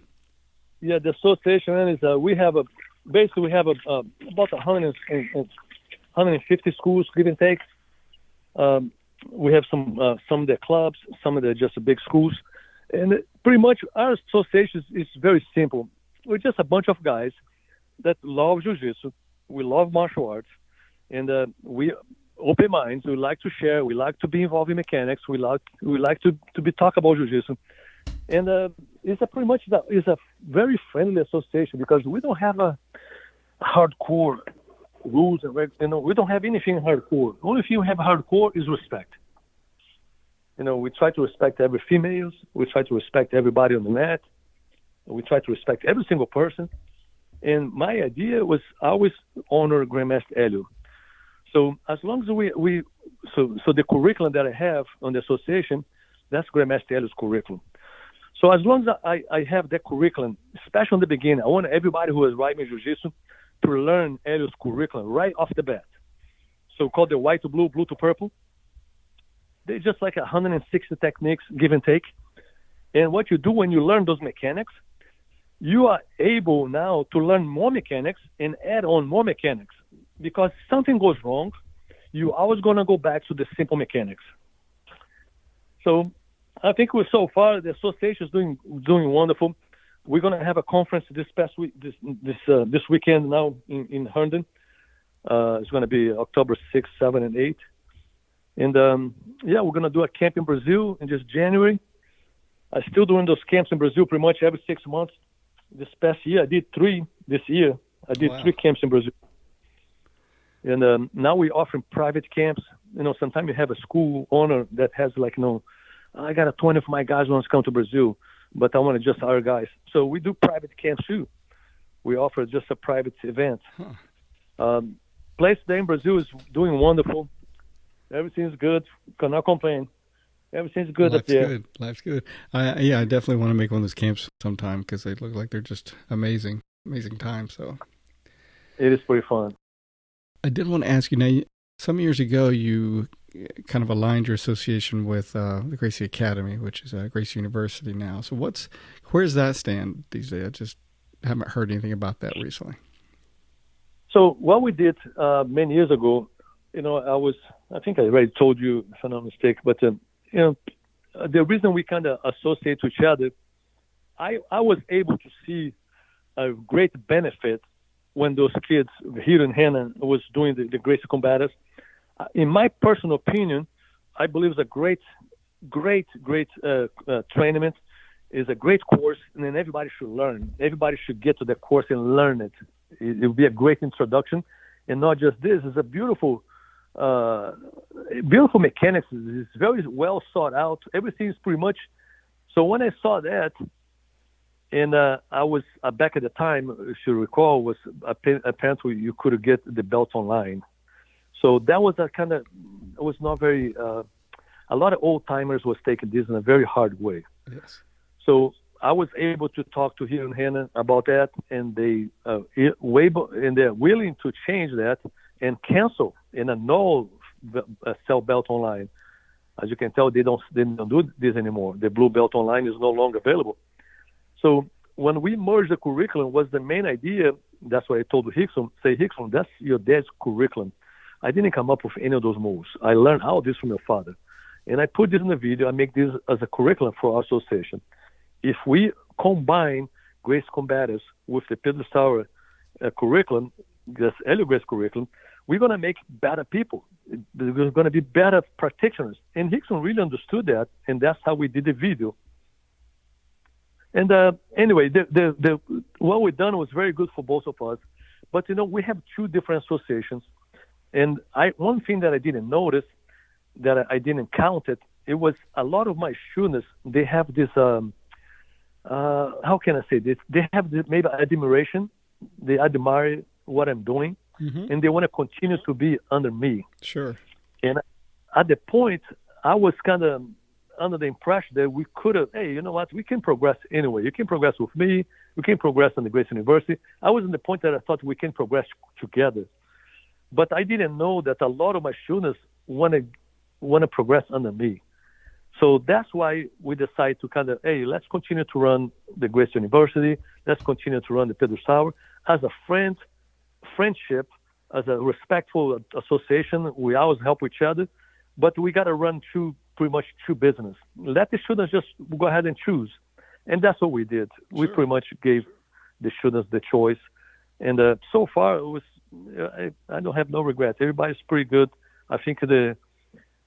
Yeah, the association is we have about 150 schools, give and take. We have some of the clubs, some of the just big schools, and pretty much our association is very simple. We're just a bunch of guys that love jiu-jitsu. We love martial arts. And we open minds. We like to share. We like to be involved in mechanics. We like to talk about jiu-jitsu. And it's a very friendly association because we don't have hardcore rules and we don't have anything hardcore. The only thing we have hardcore is respect. We try to respect every females. We try to respect everybody on the mat. We try to respect every single person. And my idea was always honor Grandmaster Helio. So as long as so the curriculum that I have on the association, that's Grandmaster Helio's curriculum. So as long as I have that curriculum, especially in the beginning, I want everybody who is riding Jiu-Jitsu to learn Helio's curriculum right off the bat. So called the white to blue, blue to purple. They're just like 160 techniques, give and take. And what you do when you learn those mechanics, you are able now to learn more mechanics and add on more mechanics. Because if something goes wrong, you're always going to go back to the simple mechanics. So I think so far the association is doing wonderful. We're going to have a conference this weekend now in Herndon. It's going to be October 6th, 7th, and 8th. And we're going to do a camp in Brazil in just January. I'm still doing those camps in Brazil pretty much every 6 months. This past year, I did 3. This year, I did 3 camps in Brazil. And now we're offering private camps. Sometimes you have a school owner that has I got 20 of my guys wants to come to Brazil, but I want to just hire guys. So we do private camps too. We offer just a private event. Place there in Brazil is doing wonderful. Everything's good. Cannot complain. Everything's good up there. Life's good. I definitely want to make one of those camps sometime because they look like they're just amazing time. So it is pretty fun. I did want to ask you now. Some years ago, you kind of aligned your association with the Gracie Academy, which is Gracie University now. So where's that stand these days? I just haven't heard anything about that recently. So what we did many years ago, I think I already told you, if I'm not mistaken, but the reason we kind of associate with each other, I was able to see a great benefit when those kids here in Hannon was doing the Gracie Combatives. In my personal opinion, I believe it's a great tournament. It's a great course, and then everybody should learn. Everybody should get to the course and learn it. It will be a great introduction, and not just this. It's a beautiful mechanics. It's very well thought out. Everything is pretty much. So when I saw that, and I was back at the time, if you recall, was apparently you could get the belt online. So that was it was not very. A lot of old timers was taking this in a very hard way. Yes. So I was able to talk to here in Hannon about that, and they're willing to change that and cancel and annul sell belt online. As you can tell, they don't do this anymore. The blue belt online is no longer available. So when we merged the curriculum, was the main idea. That's what I told Hickson. Say, Hickson, that's your dad's curriculum. I didn't come up with any of those moves. I learned all this from your father. And I put this in the video. I make this as a curriculum for our association. If we combine Gracie Combatives with the Pedro Sauer curriculum, this Helio Gracie curriculum, we're going to make better people. We're going to be better practitioners. And Hickson really understood that, and that's how we did the video. And anyway, what we done was very good for both of us. But, we have 2 different associations. And one thing that I didn't notice, that I didn't count it was a lot of my students, they have this, how can I say this? They have this maybe admiration. They admire what I'm doing, and they want to continue to be under me. Sure. And at the point, I was kind of under the impression that we could have, hey, you know what? We can progress anyway. You can progress with me. We can progress on the Gracie University. I was in the point that I thought we can progress together. But I didn't know that a lot of my students want to progress under me. So that's why we decided to kind of, hey, let's continue to run the Gracie University. Let's continue to run the Pedro Sauer as a friendship, as a respectful association. We always help each other, but we got to run pretty much two business. Let the students just go ahead and choose. And that's what we did. Sure. We pretty much gave the students the choice. And so far, it was, I don't have no regrets. Everybody's pretty good. I think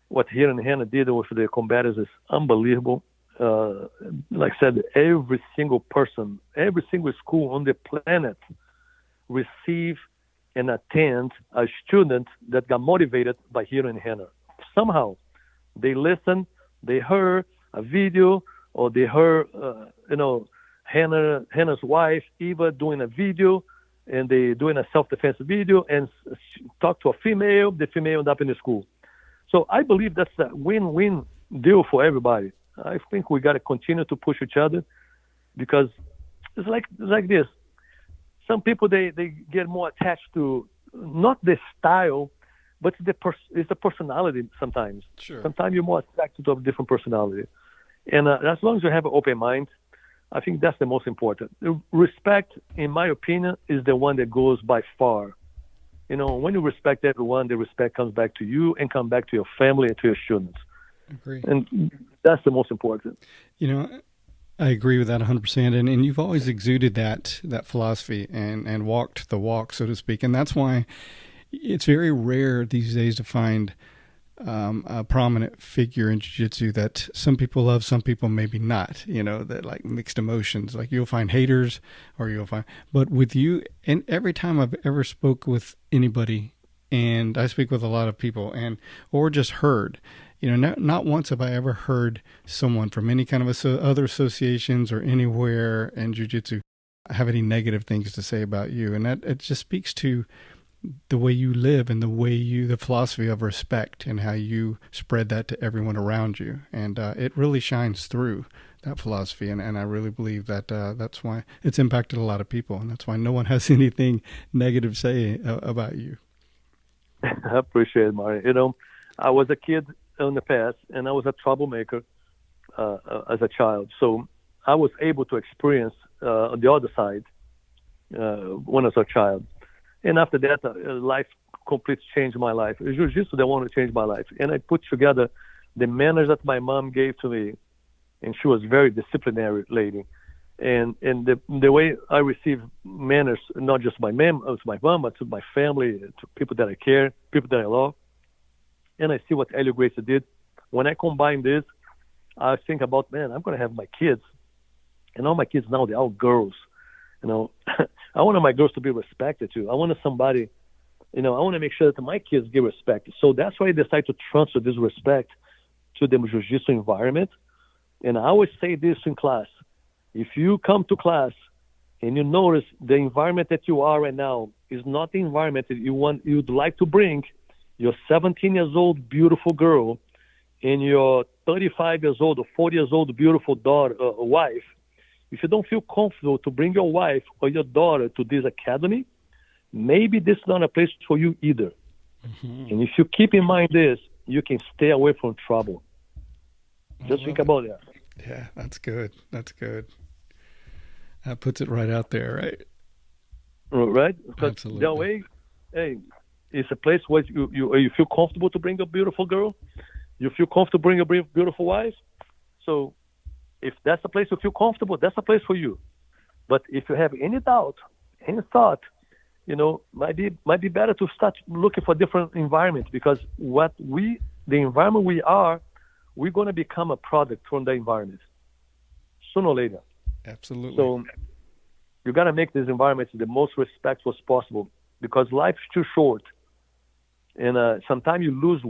what here in Hannah did with the combatants is unbelievable. Like I said, every single person, every single school on the planet receive and attend a student that got motivated by hearing Hannah. Somehow, they listened, they heard a video, or they heard, Hannah's wife, Eva, doing a video, and they doing a self-defense video, and talk to a female, the female end up in the school. So I believe that's a win-win deal for everybody. I think we got to continue to push each other, because it's like this. Some people, they get more attached to not the style, but it's the personality sometimes. Sure. Sometimes you're more attracted to a different personality. And as long as you have an open mind, I think that's the most important. Respect, in my opinion, is the one that goes by far. When you respect everyone, the respect comes back to you and come back to your family and to your students. Agree. And that's the most important. I agree with that 100%. And you've always exuded that philosophy and walked the walk, so to speak. And that's why it's very rare these days to find a prominent figure in jiu-jitsu that some people love, some people maybe not, that like mixed emotions. Like you'll find haters but with you, and every time I've ever spoke with anybody, and I speak with a lot of people or just heard, not once have I ever heard someone from any kind of other associations or anywhere in jiu-jitsu have any negative things to say about you. And that it just speaks to the way you live and the philosophy of respect and how you spread that to everyone around you. And it really shines through, that philosophy. And I really believe that that's why it's impacted a lot of people. And that's why no one has anything negative to say about you. I appreciate it, Mario. I was a kid in the past, and I was a troublemaker as a child. So I was able to experience the other side when I was a child. And after that, life completely changed my life. Jiu-Jitsu, they want to change my life. And I put together the manners that my mom gave to me, and she was a very disciplinary lady. And the way I received manners, not just my mom, but to my family, to people that I care, people that I love. And I see what Helio Gracie did. When I combine this, I think about, man, I'm going to have my kids. And all my kids now, they're all girls. I want my girls to be respected too. I want somebody, I want to make sure that my kids get respected. So that's why I decided to transfer this respect to the jiu-jitsu environment. And I always say this in class. If you come to class and you notice the environment that you are right now is not the environment that you'd like to bring your 17 years old beautiful girl and your 35 years old or 40 years old beautiful daughter, wife, if you don't feel comfortable to bring your wife or your daughter to this academy, maybe this is not a place for you either. Mm-hmm. And if you keep in mind this, you can stay away from trouble. Just think about that. Yeah, that's good. That puts it right out there, right? Right? Because absolutely. That way, hey, it's a place where you feel comfortable to bring a beautiful girl. You feel comfortable to bring a beautiful wife. So if that's a place you feel comfortable, that's a place for you. But if you have any doubt, any thought, might be better to start looking for different environments, because the environment we're going to become a product from the environment sooner or later. Absolutely. So you got to make these environments the most respectful as possible, because life's too short. And sometimes you lose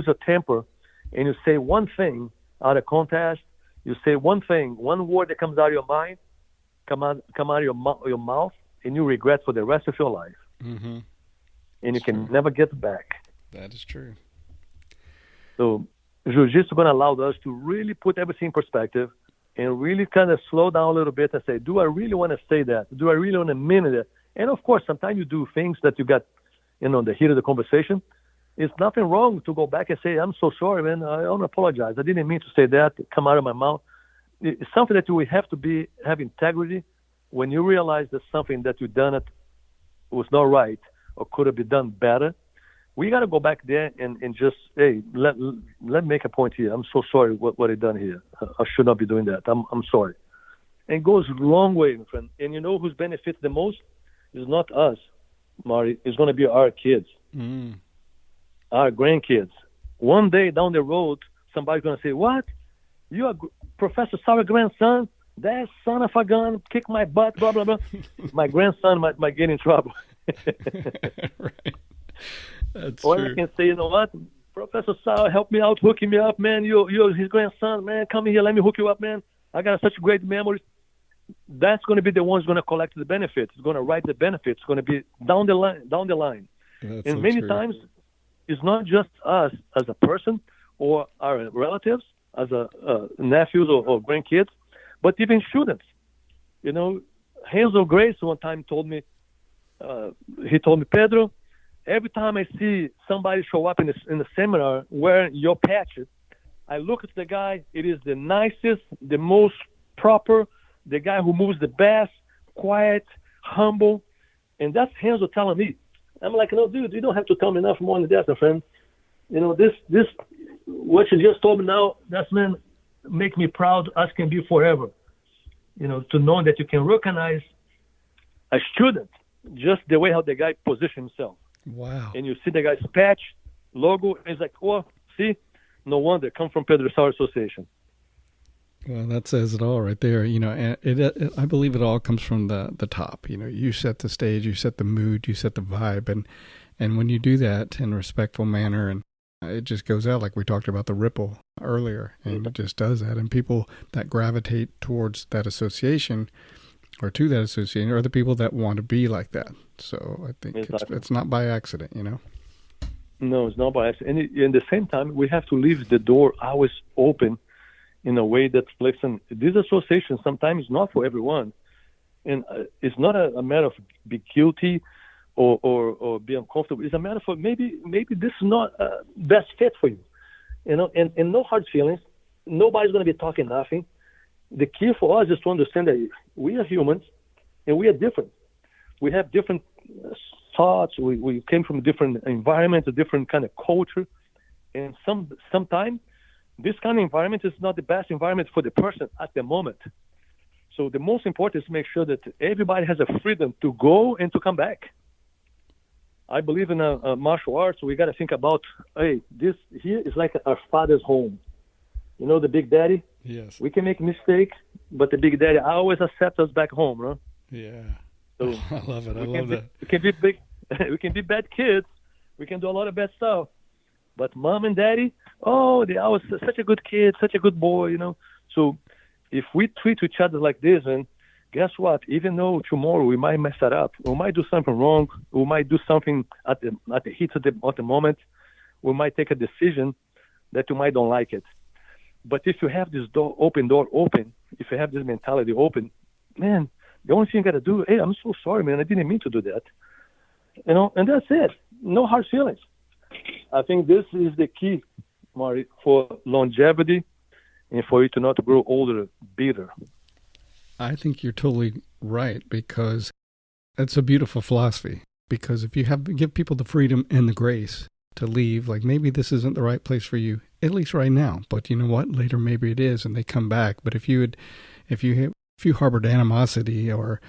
your temper, and you say one thing out of context. You say one thing, one word that comes out of your mind, come out of your mouth, and you regret for the rest of your life. Mm-hmm. And you can never get back. That is true. So Jiu-Jitsu is going to allow us to really put everything in perspective and really kind of slow down a little bit and say, do I really want to say that? Do I really want to mean it? And of course, sometimes you do things that you got, the heat of the conversation. It's nothing wrong to go back and say, I'm so sorry, man. I want to apologize. I didn't mean to say that. Come out of my mouth. It's something that we have to have integrity. When you realize that something that you done was not right or could have been done better, we got to go back there and just, hey, let me make a point here. I'm so sorry what I done here. I should not be doing that. I'm sorry. And it goes a long way, my friend. And you know who's benefits the most? It's not us, Marty. It's going to be our kids. Mm. Our grandkids. One day down the road, somebody's going to say, what? You are Professor Sauer's grandson? that son of a gun kicked my butt, blah, blah, blah. My grandson might get in trouble. Right. That's Or true. I can say, you know what, Professor Sauer, help me out, hooking me up, man. You're his grandson, man. Come here, let me hook you up, man. I got such great memories. That's going to be the one who's going to collect the benefits. It's going to write the benefits. It's going to be down the line. That's And so many true. times, it's not just us as a person or our relatives, as nephews or grandkids, but even students. You know, Helio Gracie one time told me, Pedro, every time I see somebody show up in the seminar wearing your patches, I look at the guy. It is the nicest, the most proper, the guy who moves the best, quiet, humble, and that's Helio telling me. I'm like, no, dude, you don't have to tell me enough more than that, my friend. You know, this, what you just told me now, that's, man, make me proud as can be forever. You know, to know that you can recognize a student just the way how the guy positions himself. Wow. And you see the guy's patch, logo, and it's like, oh, see, no wonder, come from Pedro Sauer Association. Well, that says it all right there. You know, and it I believe it all comes from the top. You know, you set the stage, you set the mood, you set the vibe, and when you do that in a respectful manner, and it just goes out like we talked about the ripple earlier, and it just does that, and people that gravitate towards that association or to that association are the people that want to be like that. So I think it's not by accident, you know. No, it's not by accident. And at the same time, we have to leave the door always open in a way that's flexible. This association sometimes is not for everyone. And it's not a matter of be guilty or be uncomfortable. It's a matter of maybe this is not best fit for you. You know, and no hard feelings. Nobody's going to be talking nothing. The key for us is to understand that we are humans and we are different. We have different thoughts. We came from different environments, a different kind of culture. And sometimes this kind of environment is not the best environment for the person at the moment. So the most important is to make sure that everybody has a freedom to go and to come back. I believe in martial arts. We got to think about, hey, this here is like our father's home. You know, the Big Daddy? Yes. We can make mistakes, but the Big Daddy always accepts us back home, right? Yeah. So I love it. I love that. We can be big. We can be bad kids. We can do a lot of bad stuff. But mom and daddy, oh, they always such a good kid, such a good boy, you know. So if we treat each other like this, and guess what? Even though tomorrow we might mess it up, we might do something wrong, we might do something at the heat of the moment, we might take a decision that you might don't like it. But if you have this door open, if you have this mentality open, man, the only thing you got to do, hey, I'm so sorry, man, I didn't mean to do that. You know, and that's it. No hard feelings. I think this is the key, Marty, for longevity and for you to not grow older, bitter. I think you're totally right, because it's a beautiful philosophy. Because if you give people the freedom and the grace to leave, like maybe this isn't the right place for you, at least right now, but you know what? Later maybe it is, and they come back. But if you harbored animosity or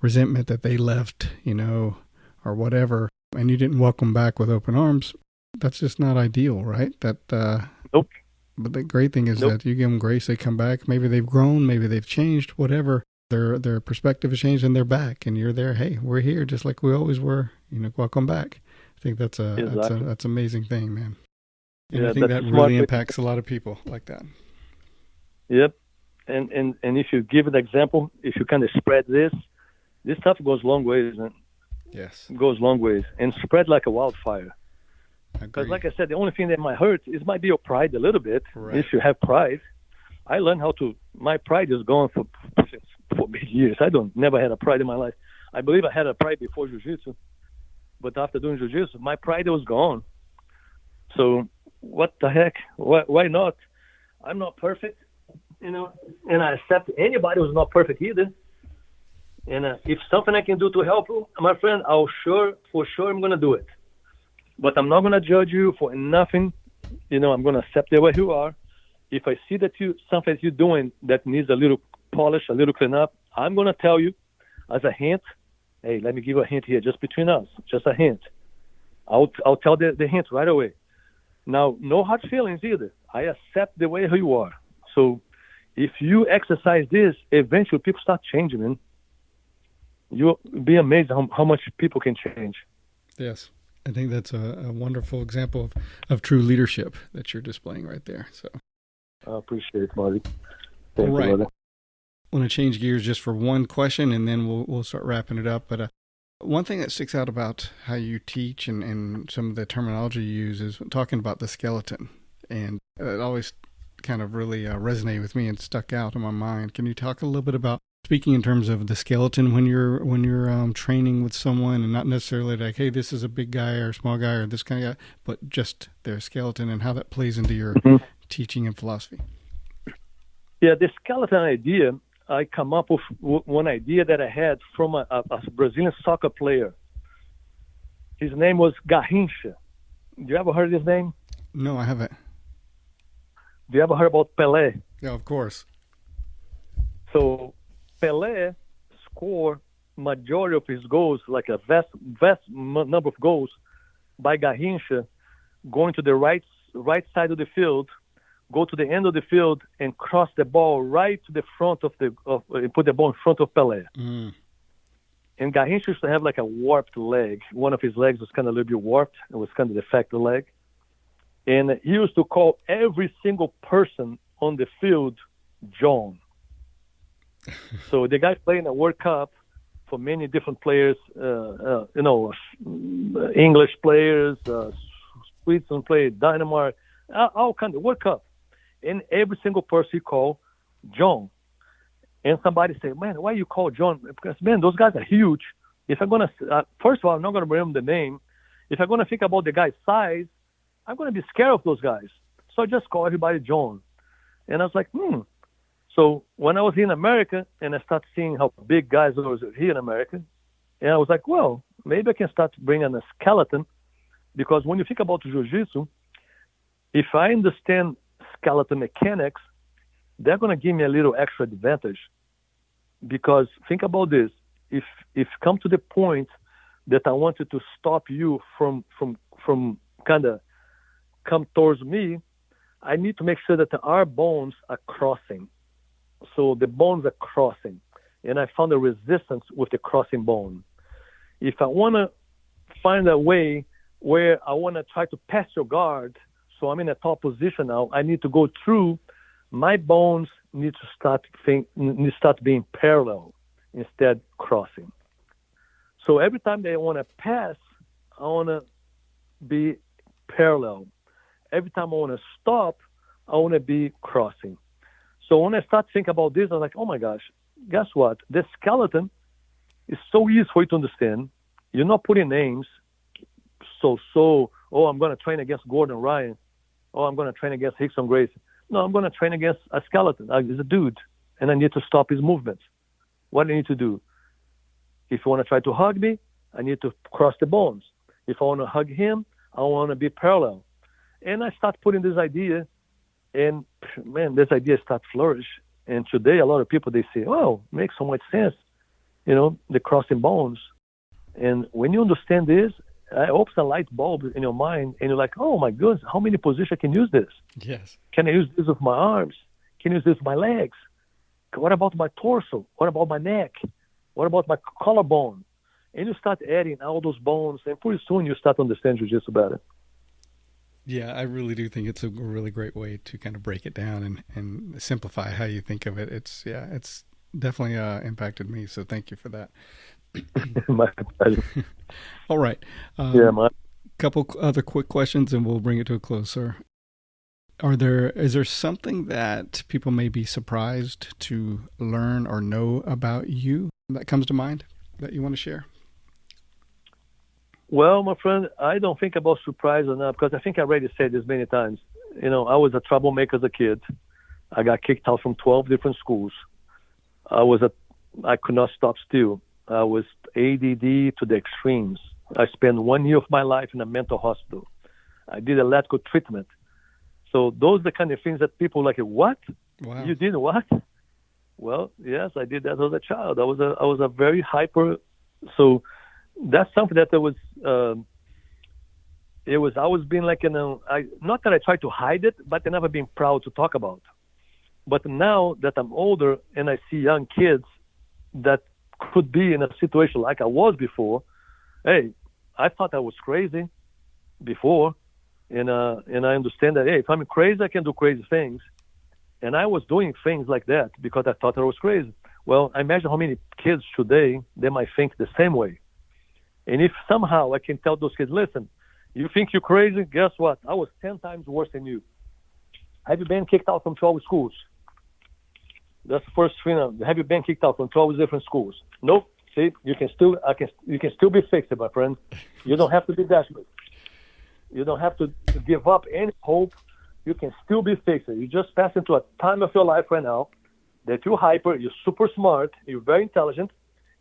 resentment that they left, you know, or whatever, and you didn't welcome back with open arms, that's just not ideal, right? Nope. But the great thing is that you give them grace, they come back. Maybe they've grown, maybe they've changed, whatever. Their perspective has changed, and they're back, and you're there. Hey, we're here, just like we always were. You know, welcome back. I think that's an amazing thing, man. And I think that really impacts a lot of people like that. Yep. And if you give an example, if you kind of spread this stuff goes long ways, man. Yes. It goes long ways and spread like a wildfire. Because like I said, the only thing that might hurt might be your pride a little bit. Right. If you have pride. I learned my pride is gone for many years. Never had a pride in my life. I believe I had a pride before Jiu Jitsu, but after doing Jiu Jitsu, my pride was gone. So what the heck? Why not? I'm not perfect, you know, and I accept anybody who's not perfect either. And if something I can do to help you, my friend, for sure I'm going to do it. But I'm not going to judge you for nothing. You know, I'm going to accept the way you are. If I see that something you're doing that needs a little polish, a little cleanup, I'm going to tell you as a hint, hey, let me give you a hint here, just between us, just a hint. I'll tell the hint right away. Now, no hard feelings either. I accept the way you are. So if you exercise this, eventually people start changing, man. You'll be amazed how much people can change. Yes. I think that's a wonderful example of true leadership that you're displaying right there. So I appreciate it, Marty. Thank you, right. brother. I want to change gears just for one question, and then we'll start wrapping it up. But one thing that sticks out about how you teach and some of the terminology you use is talking about the skeleton, and it always kind of really resonated with me and stuck out in my mind. Can you talk a little bit about speaking in terms of the skeleton when you're training with someone, and not necessarily like, hey, this is a big guy or a small guy or this kind of guy, but just their skeleton and how that plays into your teaching and philosophy? Yeah, the skeleton idea, I come up with one idea that I had from a Brazilian soccer player. His name was Garrincha. Do you ever heard his name? No, I haven't. Do you ever heard about Pelé? Yeah, of course. So Pelé scored majority of his goals, like a vast number of goals, by Garrincha going to the right side of the field, go to the end of the field, and cross the ball right to the front put the ball in front of Pelé. Mm. And Garrincha used to have like a warped leg. One of his legs was kind of a little bit warped. It was kind of defective leg. And he used to call every single person on the field John. So the guy playing a World Cup for many different players, English players, Switzerland players, Denmark, all kinds of World Cup. And every single person he called John. And somebody say, man, why you call John? Because, man, those guys are huge. If I'm going to, first of all, I'm not going to remember the name. If I'm going to think about the guy's size, I'm going to be scared of those guys. So I just call everybody John. And I was like, So when I was in America and I started seeing how big guys were here in America, and I was like, well, maybe I can start bringing a skeleton, because when you think about Jiu Jitsu, if I understand skeleton mechanics, they're going to give me a little extra advantage. Because think about this: if come to the point that I wanted to stop you from kind of come towards me, I need to make sure that our bones are crossing. So the bones are crossing, and I found a resistance with the crossing bone. If I want to find a way where I want to try to pass your guard, so I'm in a top position now, I need to go through. My bones need to start being parallel instead crossing. So every time they want to pass, I want to be parallel. Every time I want to stop, I want to be crossing. So when I start thinking about this, I was like, oh my gosh, guess what? The skeleton is so easy for you to understand. You're not putting names. I'm going to train against Gordon Ryan. I'm going to train against Rickson Gracie. No, I'm going to train against a skeleton. He's a dude, and I need to stop his movements. What do I need to do? If you want to try to hug me, I need to cross the bones. If I want to hug him, I want to be parallel. And I start putting this idea, and man, this idea starts flourish. And today, a lot of people, they say, oh, it makes so much sense, the crossing bones. And when you understand this, it opens a light bulb in your mind, and you're like, oh my goodness, how many positions I can use this? Yes. Can I use this with my arms? Can I use this with my legs? What about my torso? What about my neck? What about my collarbone? And you start adding all those bones, and pretty soon you start to understand jiu-jitsu better. Yeah, I really do think it's a really great way to kind of break it down and simplify how you think of it. It's definitely impacted me, so thank you for that. My pleasure. All right. Couple other quick questions, and we'll bring it to a close, sir. Is there something that people may be surprised to learn or know about you that comes to mind that you want to share? Well, my friend, I don't think about surprise enough, because I think I already said this many times. I was a troublemaker as a kid. I got kicked out from 12 different schools. I could not stop still. I was ADD to the extremes. I spent 1 year of my life in a mental hospital. I did electrical treatment. So those are the kind of things that people like, what? Wow. You did what? Well, yes, I did that as a child. I was a very hyper. So that's something that I was being like, not that I tried to hide it, but I never been proud to talk about. But now that I'm older and I see young kids that could be in a situation like I was before, hey, I thought I was crazy before, and I understand that, hey, if I'm crazy, I can do crazy things. And I was doing things like that because I thought I was crazy. Well, I imagine how many kids today, they might think the same way. And if somehow I can tell those kids, listen, you think you're crazy? Guess what? I was 10 times worse than you. Have you been kicked out from 12 schools? That's the first thing. Have you been kicked out from 12 different schools? Nope. See, you can still be fixed, my friend. You don't have to be desperate. You don't have to give up any hope. You can still be fixed. You just pass into a time of your life right now that you're hyper, you're super smart, you're very intelligent,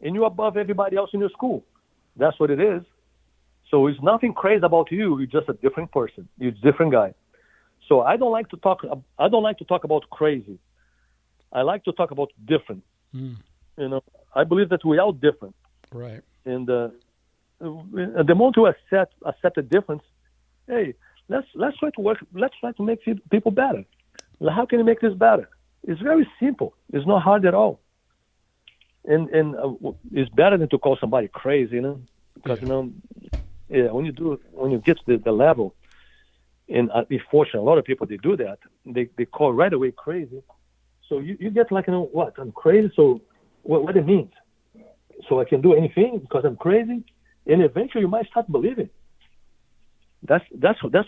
and you're above everybody else in your school. That's what it is. So it's nothing crazy about you. You're just a different person. You're a different guy. So I don't like to talk about crazy. I like to talk about different. I believe that we're all different. Right. And the moment you accept the difference, hey, let's try to work. Let's try to make people better. How can you make this better? It's very simple. It's not hard at all. And it's better than to call somebody crazy, because when you get to the level, and unfortunately, a lot of people, they do that. They call right away crazy. So you get like, what? I'm crazy. So what it means? So I can do anything because I'm crazy, and eventually you might start believing. That's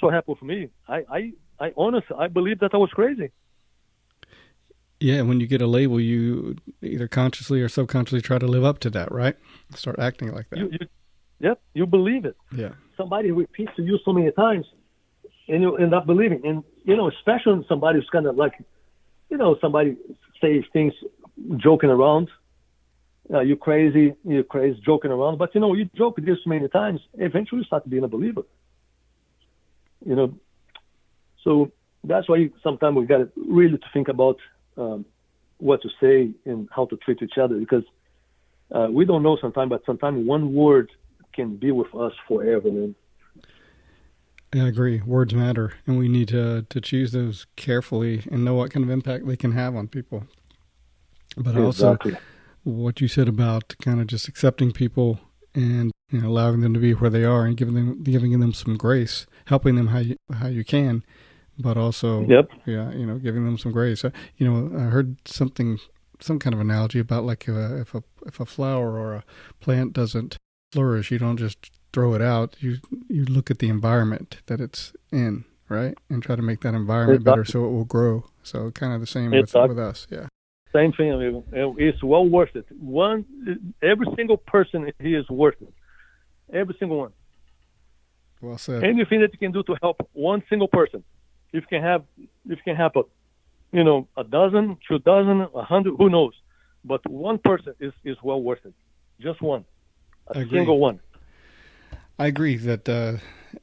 what happened for me. I honestly, I believe that I was crazy. Yeah, when you get a label, you either consciously or subconsciously try to live up to that, right? Start acting like that. You believe it. Yeah. Somebody repeats to you so many times, and you end up believing. And especially when somebody who's kind of like, somebody says things joking around. You're crazy, joking around. But you joke this many times, eventually you start being a believer. So that's why sometimes we got to really to think about what to say and how to treat each other, because we don't know sometimes, but sometimes one word can be with us forever, man. I agree. Words matter, and we need to choose those carefully and know what kind of impact they can have on people. But Exactly. Also, what you said about kind of just accepting people and allowing them to be where they are and giving them some grace, helping them how you can, but also giving them some grace. I heard some kind of analogy about like if a flower or a plant doesn't flourish, you don't just throw it out. You look at the environment that it's in, right, and try to make that environment better so it will grow. So kind of the same with us. Yeah. Same thing, amigo. It's well worth it. Every single person here is worth it. Every single one. Well said. Anything that you can do to help one single person. If you can help a dozen, 2 dozen, 100, who knows? But one person is well worth it. Just one. A single one. I agree that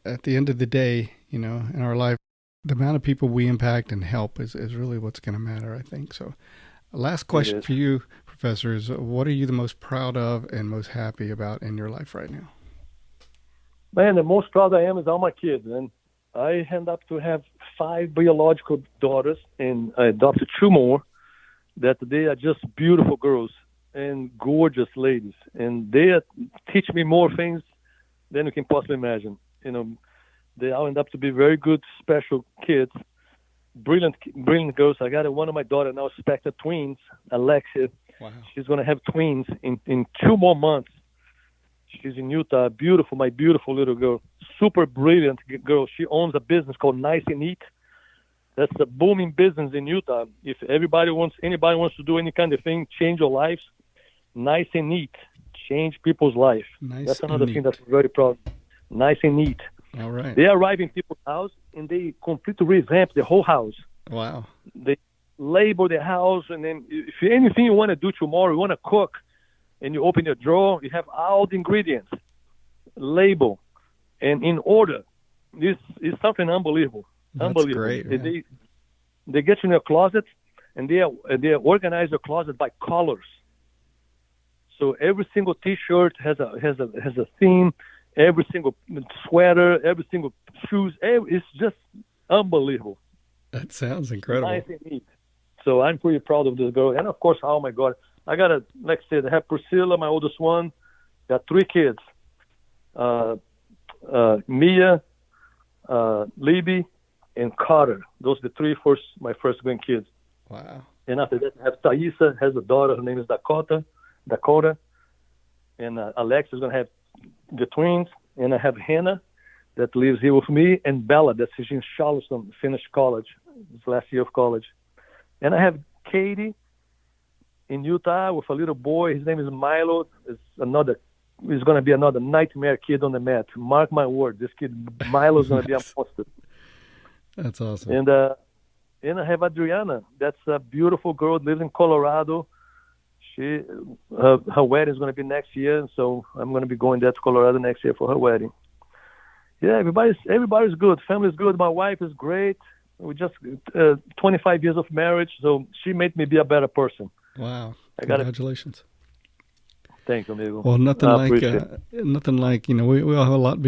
at the end of the day, in our life, the amount of people we impact and help is really what's going to matter, I think. So last question for you, Professor, is what are you the most proud of and most happy about in your life right now? Man, the most proud I am is all my kids, and I end up to have 5 biological daughters, and I adopted 2 more that they are just beautiful girls and gorgeous ladies, and they teach me more things than you can possibly imagine. They all end up to be very good, special kids, brilliant girls. I got one of my daughter now expected twins, Alexia. Wow. She's going to have twins in 2 more months. She's in Utah, my beautiful little girl, super brilliant girl. She owns a business called Nice and Neat. That's a booming business in Utah. If anybody wants to do any kind of thing, change your lives, Nice and Neat, change people's life. That's another thing that I'm very proud of. Nice and Neat. All right. They arrive in people's house and they completely revamp the whole house. Wow. They label the house, and then if anything you want to do tomorrow, you want to cook, and you open your drawer, you have all the ingredients, label, and in order. This is something unbelievable. That's unbelievable. Great, man. They get you in your closet, and they organize your closet by colors. So every single T-shirt has a theme. Every single sweater, every single shoes, it's just unbelievable. That sounds incredible. Nice and neat. So I'm pretty proud of this girl. And of course, oh my God, I got a, like I said, I have Priscilla, my oldest one, got 3 kids, Mia, Libby, and Carter. Those are my first grandkids. Wow. And after that, I have Thaisa, has a daughter. Her name is Dakota. And Alex is going to have the twins. And I have Hannah that lives here with me, and Bella that's in Charleston, finished college, his last year of college. And I have Katie in Utah with a little boy. His name is Milo. He's going to be another nightmare kid on the mat. Mark my word, this kid Milo is going to be a monster. That's awesome. And I have Adriana. That's a beautiful girl, lives in Colorado. Her wedding is going to be next year, so I'm going to be going there to Colorado next year for her wedding. Yeah, everybody's good. Family's good. My wife is great. We just 25 years of marriage, so she made me be a better person. Wow! Congratulations. Thank you, amigo. Well, nothing like we all have a lot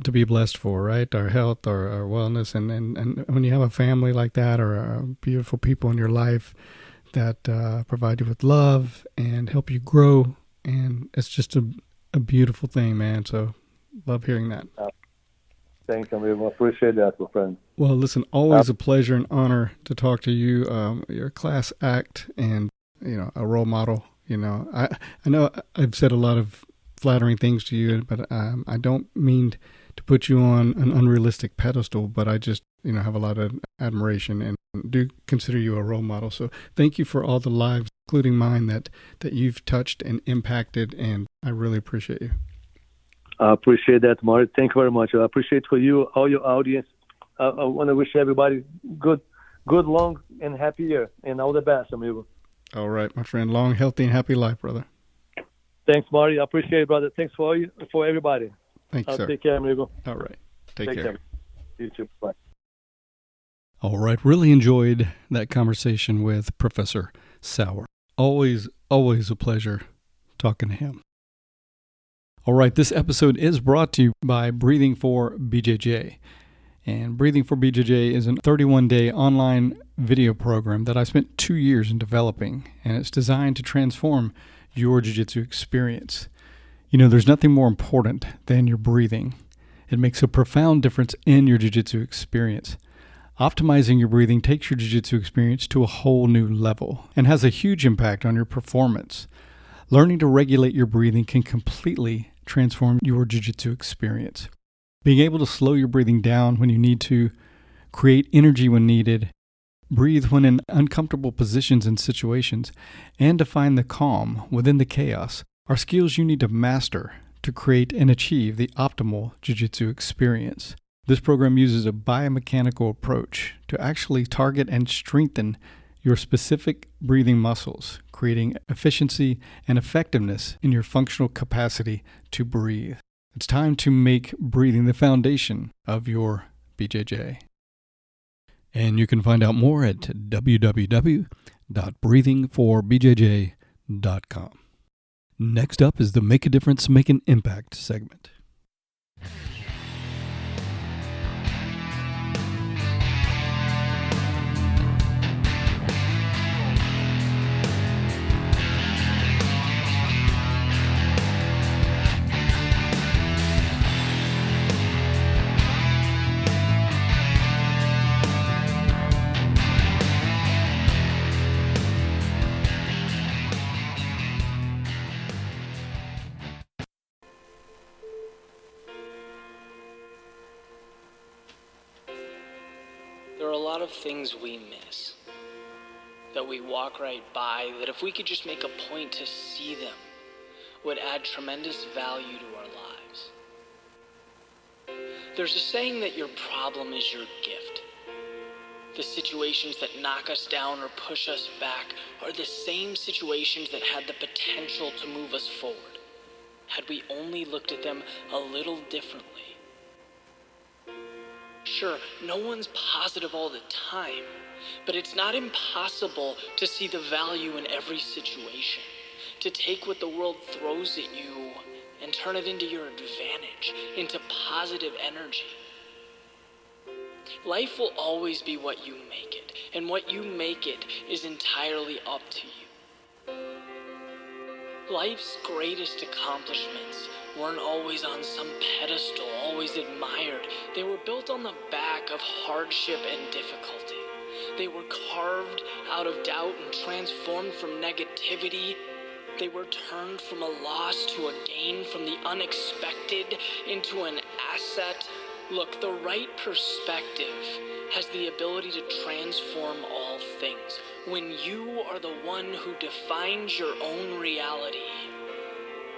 to be blessed for, right? Our health, our wellness, and when you have a family like that, or beautiful people in your life that provide you with love and help you grow, and it's just a beautiful thing, man. So, love hearing that. Thank you, amigo. I appreciate that, my friend. Well, listen, always a pleasure and honor to talk to you. You're a class act and a role model. I know I've said a lot of flattering things to you, but I don't mean to put you on an unrealistic pedestal, but I just, have a lot of admiration and do consider you a role model. So thank you for all the lives, including mine, that you've touched and impacted, and I really appreciate you. I appreciate that, Marty. Thank you very much. I appreciate for you, all your audience. I want to wish everybody good, long, and happy year, and all the best, amigo. All right, my friend. Long, healthy, and happy life, brother. Thanks, Marty. I appreciate it, brother. Thanks for everybody. Thank you, sir. Take care, amigo. All right. Take care. You too. Bye. All right. Really enjoyed that conversation with Professor Sauer. Always a pleasure talking to him. All right. This episode is brought to you by Breathing for BJJ. And Breathing for BJJ is a 31-day online video program that I spent 2 years in developing, and it's designed to transform your jiu-jitsu experience. There's nothing more important than your breathing. It makes a profound difference in your jiu-jitsu experience. Optimizing your breathing takes your jiu-jitsu experience to a whole new level and has a huge impact on your performance. Learning to regulate your breathing can completely transform your jiu-jitsu experience. Being able to slow your breathing down when you need to, create energy when needed, breathe when in uncomfortable positions and situations, and to find the calm within the chaos are skills you need to master to create and achieve the optimal jiu-jitsu experience. This program uses a biomechanical approach to actually target and strengthen your specific breathing muscles, creating efficiency and effectiveness in your functional capacity to breathe. It's time to make breathing the foundation of your BJJ. And you can find out more at www.breathingforbjj.com. Next up is the Make a Difference, Make an Impact segment. There are a lot of things we miss, that we walk right by, that if we could just make a point to see them, would add tremendous value to our lives. There's a saying that your problem is your gift. The situations that knock us down or push us back are the same situations that had the potential to move us forward, had we only looked at them a little differently. Sure, no one's positive all the time, but it's not impossible to see the value in every situation, to take what the world throws at you and turn it into your advantage, into positive energy. Life will always be what you make it, and what you make it is entirely up to you. Life's greatest accomplishments weren't always on some pedestal, always admired. They were built on the back of hardship and difficulty. They were carved out of doubt and transformed from negativity. They were turned from a loss to a gain, from the unexpected into an asset. Look, the right perspective has the ability to transform all things. When you are the one who defines your own reality,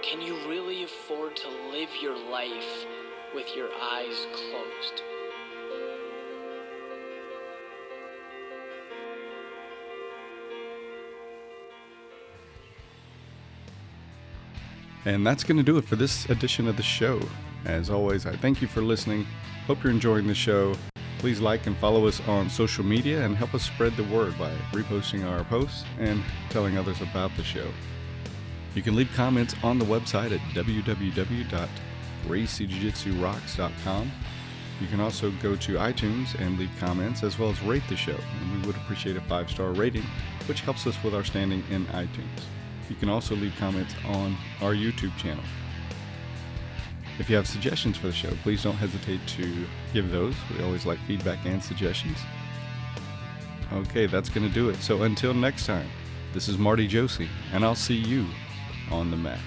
can you really afford to live your life with your eyes closed? And that's going to do it for this edition of the show. As always, I thank you for listening. Hope you're enjoying the show. Please like and follow us on social media and help us spread the word by reposting our posts and telling others about the show. You can leave comments on the website at www.GracieJujitsuRocks.com. You can also go to iTunes and leave comments as well as rate the show, and we would appreciate a 5-star rating, which helps us with our standing in iTunes. You can also leave comments on our YouTube channel. If you have suggestions for the show, please don't hesitate to give those. We always like feedback and suggestions. Okay, that's going to do it. So until next time, this is Marty Josie, and I'll see you on the mat.